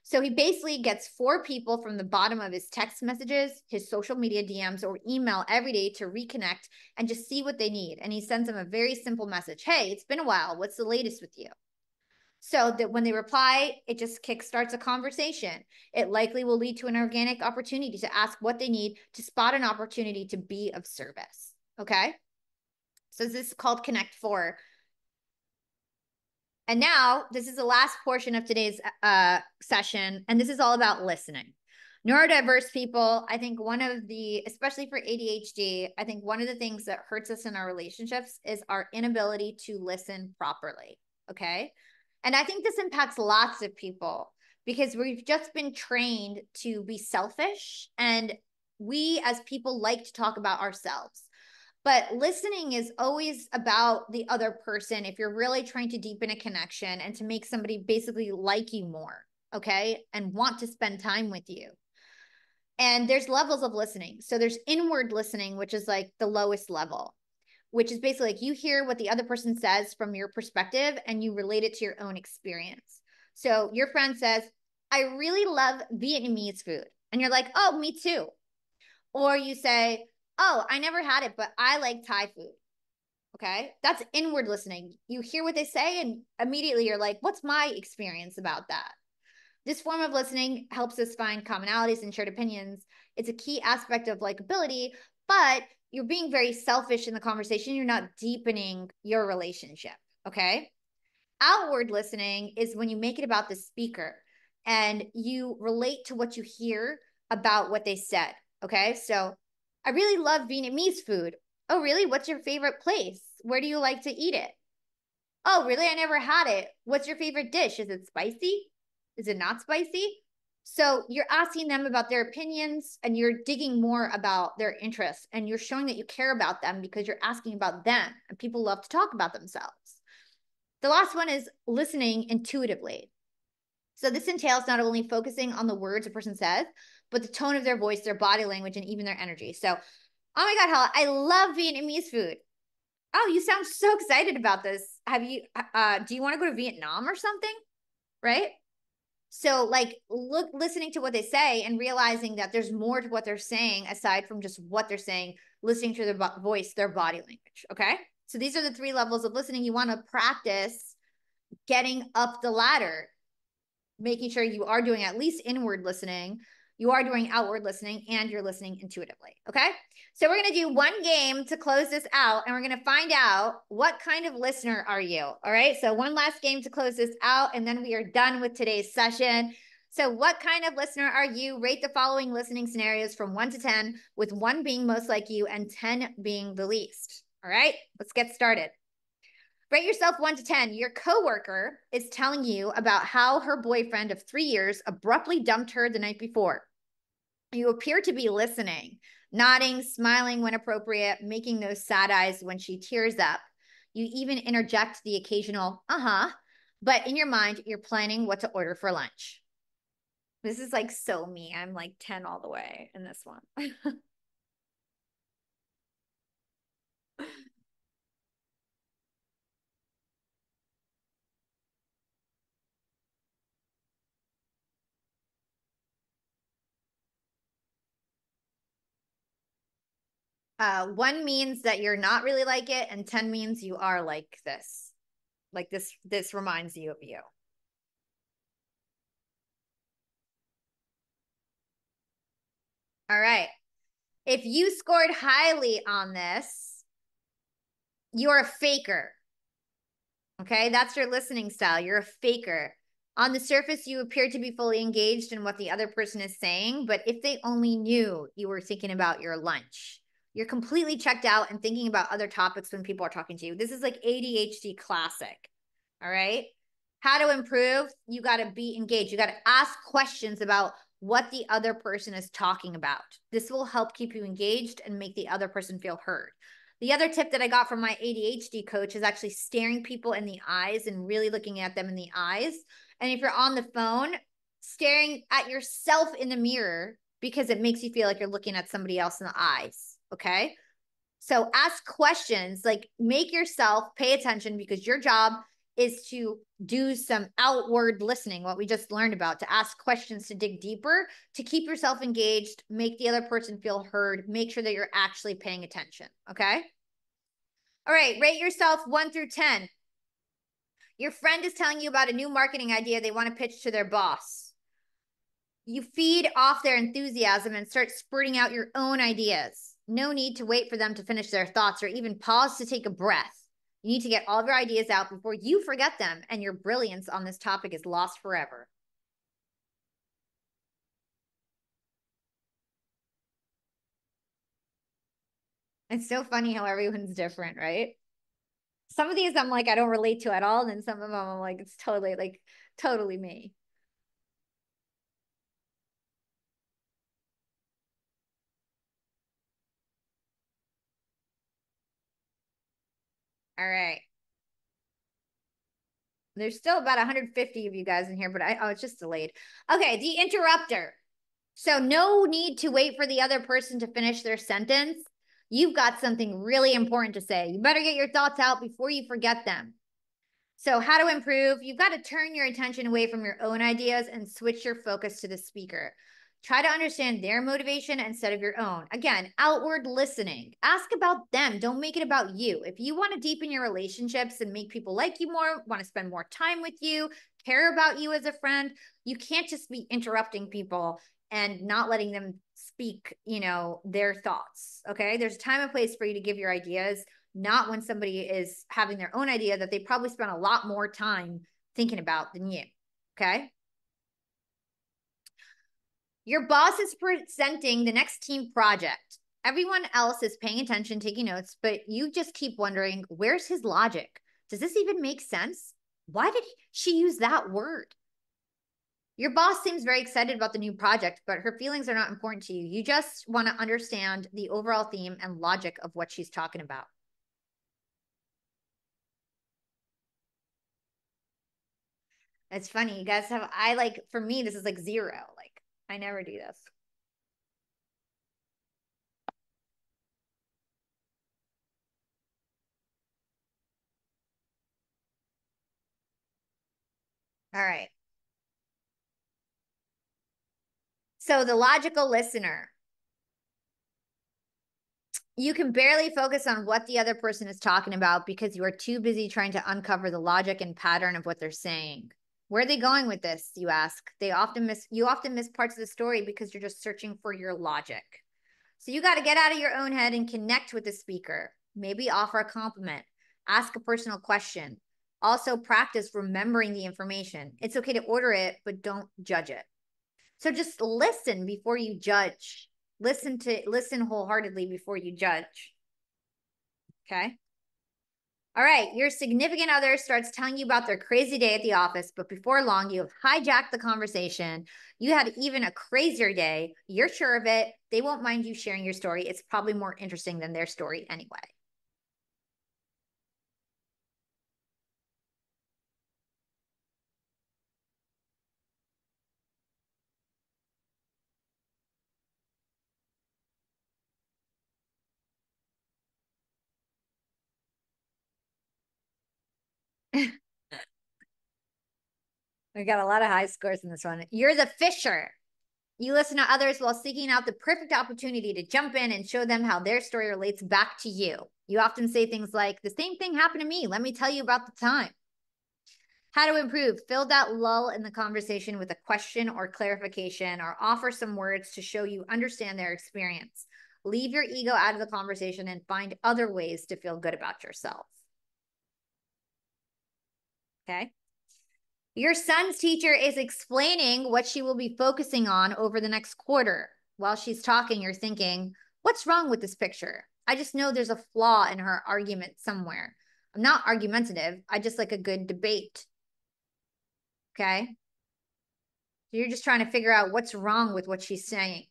So he basically gets 4 people from the bottom of his text messages, his social media DMs, or email every day to reconnect and just see what they need. And he sends them a very simple message. Hey, it's been a while. What's the latest with you? So that when they reply, it just kickstarts a conversation. It likely will lead to an organic opportunity to ask what they need to spot an opportunity to be of service. Okay. So this is called Connect 4. And now this is the last portion of today's session, and this is all about listening. Neurodiverse people, I think one of the, especially for ADHD, I think one of the things that hurts us in our relationships is our inability to listen properly, okay? And I think this impacts lots of people because we've just been trained to be selfish, and we as people like to talk about ourselves. But listening is always about the other person if you're really trying to deepen a connection and to make somebody basically like you more, okay? And want to spend time with you. And there's levels of listening. So there's inward listening, which is like the lowest level, which is basically like you hear what the other person says from your perspective and you relate it to your own experience. So your friend says, I really love Vietnamese food. And you're like, oh, me too. Or you say, oh, I never had it, but I like Thai food. Okay. That's inward listening. You hear what they say and immediately you're like, what's my experience about that? This form of listening helps us find commonalities and shared opinions. It's a key aspect of likability, but you're being very selfish in the conversation. You're not deepening your relationship. Okay. Outward listening is when you make it about the speaker and you relate to what you hear about what they said. Okay. So I really love Vietnamese food. Oh, really? What's your favorite place? Where do you like to eat it? Oh, really? I never had it. What's your favorite dish? Is it spicy? Is it not spicy? So you're asking them about their opinions and you're digging more about their interests and you're showing that you care about them because you're asking about them, and people love to talk about themselves. The last one is listening intuitively. So this entails not only focusing on the words a person says, but the tone of their voice, their body language, and even their energy. So Oh my God, Hala, I love Vietnamese food. Oh, you sound so excited about this. Have you, do you want to go to Vietnam or something? Right? So like listening to what they say and realizing that there's more to what they're saying aside from just what they're saying, listening to their voice, their body language. Okay. So these are the 3 levels of listening. You want to practice getting up the ladder, making sure you are doing at least inward listening, you are doing outward listening, and you're listening intuitively. Okay. So we're going to do one game to close this out, and we're going to find out what kind of listener are you. All right. So one last game to close this out, and then we are done with today's session. So what kind of listener are you? Rate the following listening scenarios from 1 to 10, with 1 being most like you and 10 being the least. All right. Let's get started. Rate yourself 1 to 10. Your coworker is telling you about how her boyfriend of 3 years abruptly dumped her the night before. You appear to be listening, nodding, smiling when appropriate, making those sad eyes when she tears up. You even interject the occasional, but in your mind, you're planning what to order for lunch. This is like so me. I'm like 10 all the way in this one. One means that you're not really like it, and 10 means you are like this. Like this reminds you of you. All right. If you scored highly on this, you're a faker. Okay. That's your listening style. You're a faker. On the surface, you appear to be fully engaged in what the other person is saying, but if they only knew you were thinking about your lunch, you're completely checked out and thinking about other topics when people are talking to you. This is like ADHD classic. All right. How to improve? You got to be engaged. You got to ask questions about what the other person is talking about. This will help keep you engaged and make the other person feel heard. The other tip that I got from my ADHD coach is actually staring people in the eyes and really looking at them in the eyes. And if you're on the phone, staring at yourself in the mirror because it makes you feel like you're looking at somebody else in the eyes. Okay. So ask questions, like make yourself pay attention, because your job is to do some outward listening, what we just learned about, to ask questions, to dig deeper, to keep yourself engaged, make the other person feel heard, make sure that you're actually paying attention. Okay. All right. Rate yourself 1 through 10. Your friend is telling you about a new marketing idea they want to pitch to their boss. You feed off their enthusiasm and start spurting out your own ideas. No need to wait for them to finish their thoughts or even pause to take a breath. You need to get all of your ideas out before you forget them, and your brilliance on this topic is lost forever. It's so funny how everyone's different, right? Some of these I'm like, I don't relate to at all. And then some of them I'm like, it's totally me. All right. There's still about 150 of you guys in here, but it's just delayed. Okay, the interrupter. So no need to wait for the other person to finish their sentence. You've got something really important to say. You better get your thoughts out before you forget them. So how to improve? You've got to turn your attention away from your own ideas and switch your focus to the speaker. Try to understand their motivation instead of your own. Again, outward listening. Ask about them. Don't make it about you. If you want to deepen your relationships and make people like you more, want to spend more time with you, care about you as a friend, you can't just be interrupting people and not letting them speak, their thoughts. Okay. There's a time and place for you to give your ideas, not when somebody is having their own idea that they probably spent a lot more time thinking about than you. Okay. Your boss is presenting the next team project. Everyone else is paying attention, taking notes, but you just keep wondering, where's his logic? Does this even make sense? Why did she use that word? Your boss seems very excited about the new project, but her feelings are not important to you. You just want to understand the overall theme and logic of what she's talking about. It's funny. You guys for me, this is like 0. Like, I never do this. All right. So the logical listener. You can barely focus on what the other person is talking about because you are too busy trying to uncover the logic and pattern of what they're saying. Where are they going with this, you ask? You often miss parts of the story because you're just searching for your logic. So you got to get out of your own head and connect with the speaker. Maybe offer a compliment, ask a personal question. Also practice remembering the information. It's okay to order it, but don't judge it. So just listen before you judge. Listen wholeheartedly before you judge. Okay. All right. Your significant other starts telling you about their crazy day at the office, but before long, you have hijacked the conversation. You had even a crazier day. You're sure of it. They won't mind you sharing your story. It's probably more interesting than their story anyway. We got a lot of high scores in this one. You're the fisher. You listen to others while seeking out the perfect opportunity to jump in and show them how their story relates back to you. You often say things like, the same thing happened to me. Let me tell you about the time. How to improve. Fill that lull in the conversation with a question or clarification, or offer some words to show you understand their experience. Leave your ego out of the conversation and find other ways to feel good about yourself. Okay. Your son's teacher is explaining what she will be focusing on over the next quarter. While she's talking, you're thinking, what's wrong with this picture? I just know there's a flaw in her argument somewhere. I'm not argumentative. I just like a good debate. Okay. So you're just trying to figure out what's wrong with what she's saying.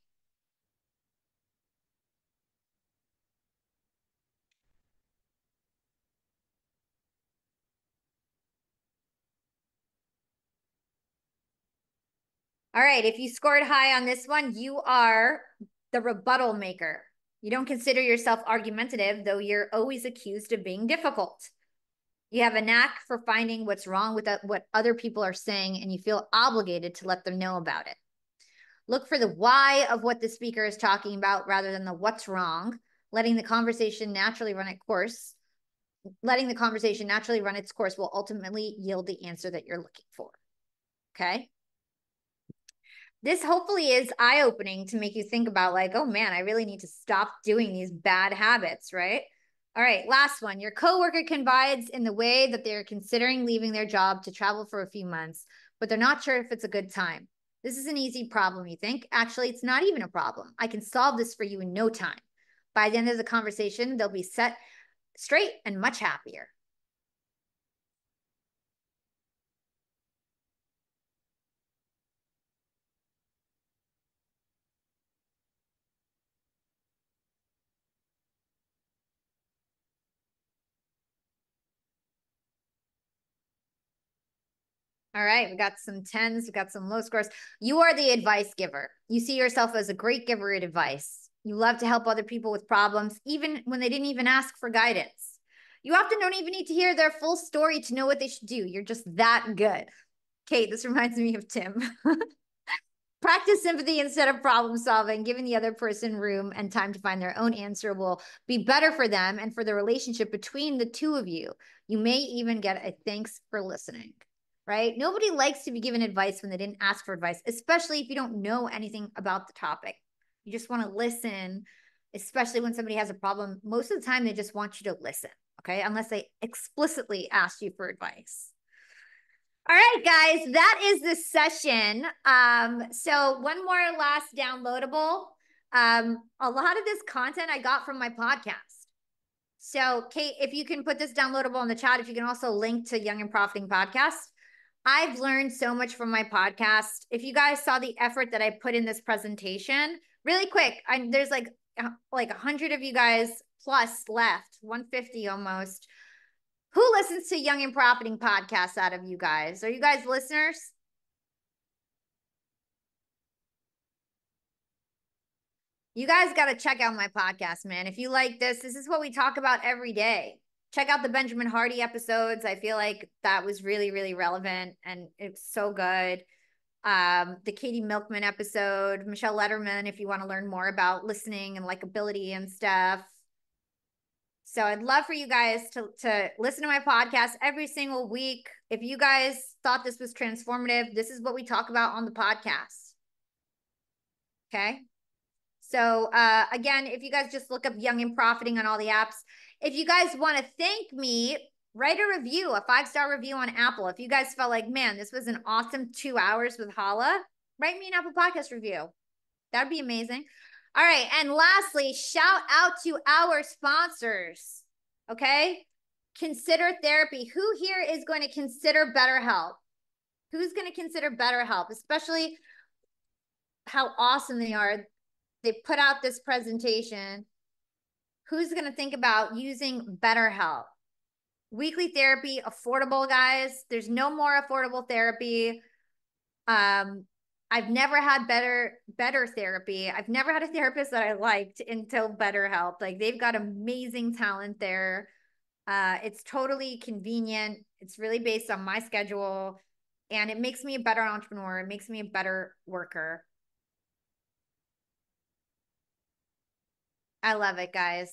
All right. If you scored high on this one, you are the rebuttal maker. You don't consider yourself argumentative, though you're always accused of being difficult. You have a knack for finding what's wrong with what other people are saying, and you feel obligated to let them know about it. Look for the why of what the speaker is talking about rather than the what's wrong, letting the conversation naturally run its course. Letting the conversation naturally run its course will ultimately yield the answer that you're looking for. Okay. This hopefully is eye-opening to make you think about, like, oh man, I really need to stop doing these bad habits, right? All right, last one. Your coworker confides in the way that they're considering leaving their job to travel for a few months, but they're not sure if it's a good time. This is an easy problem, you think. Actually, it's not even a problem. I can solve this for you in no time. By the end of the conversation, they'll be set straight and much happier. All right, we got some 10s, we got some low scores. You are the advice giver. You see yourself as a great giver of advice. You love to help other people with problems, even when they didn't even ask for guidance. You often don't even need to hear their full story to know what they should do. You're just that good. Kate, this reminds me of Tim. Practice sympathy instead of problem solving. Giving the other person room and time to find their own answer will be better for them and for the relationship between the two of you. You may even get a thanks for listening, right? Nobody likes to be given advice when they didn't ask for advice, especially if you don't know anything about the topic. You just want to listen, especially when somebody has a problem. Most of the time, they just want you to listen, okay? Unless they explicitly ask you for advice. All right, guys, that is the session. So one more last downloadable. A lot of this content I got from my podcast. So Kate, if you can put this downloadable in the chat, if you can also link to Young and Profiting Podcast. I've learned so much from my podcast. If you guys saw the effort that I put in this presentation, really quick, there's like 100 of you guys plus left, 150 almost. Who listens to Young and Profiting podcasts out of you guys? Are you guys listeners? You guys got to check out my podcast, man. If you like this, this is what we talk about every day. Check out the Benjamin Hardy episodes. I feel like that was really, really relevant and it's so good. The Katie Milkman episode, Michelle Letterman, if you want to learn more about listening and likability and stuff. So I'd love for you guys to listen to my podcast every single week. If you guys thought this was transformative, this is what we talk about on the podcast. Okay. So again, if you guys just look up Young and Profiting on all the apps, if you guys want to thank me, write a review, a 5-star review on Apple. If you guys felt like, man, this was an awesome 2 hours with Hala, write me an Apple Podcast review. That'd be amazing. All right. And lastly, shout out to our sponsors. Okay. Consider therapy. Who here is going to consider BetterHelp? Who's going to consider BetterHelp, especially how awesome they are? They put out this presentation. Who's going to think about using BetterHelp? Weekly therapy, affordable, guys. There's no more affordable therapy. I've never had better therapy. I've never had a therapist that I liked until BetterHelp. Like, they've got amazing talent there. It's totally convenient. It's really based on my schedule, and it makes me a better entrepreneur. It makes me a better worker. I love it, guys.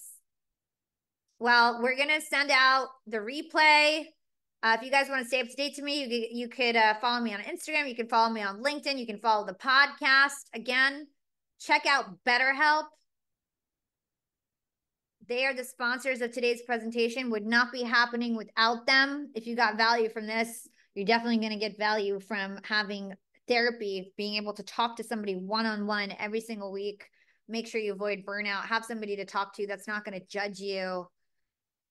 Well, we're going to send out the replay. If you guys want to stay up to date to me, you could follow me on Instagram. You can follow me on LinkedIn. You can follow the podcast. Again, check out BetterHelp. They are the sponsors of today's presentation. Would not be happening without them. If you got value from this, you're definitely going to get value from having therapy, being able to talk to somebody one-on-one every single week. Make sure you avoid burnout. Have somebody to talk to that's not going to judge you.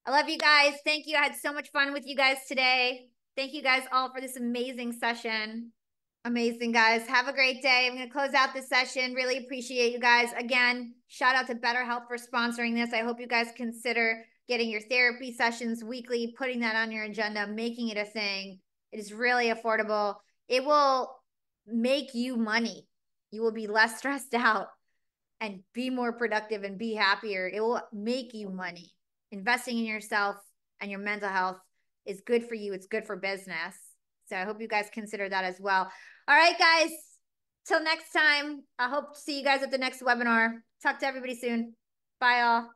I love you guys. Thank you. I had so much fun with you guys today. Thank you guys all for this amazing session. Amazing, guys. Have a great day. I'm going to close out this session. Really appreciate you guys. Again, shout out to BetterHelp for sponsoring this. I hope you guys consider getting your therapy sessions weekly, putting that on your agenda, making it a thing. It is really affordable. It will make you money. You will be less stressed out and be more productive and be happier. It will make you money. Investing in yourself and your mental health is good for you. It's good for business. So I hope you guys consider that as well. All right, guys. Till next time. I hope to see you guys at the next webinar. Talk to everybody soon. Bye, all.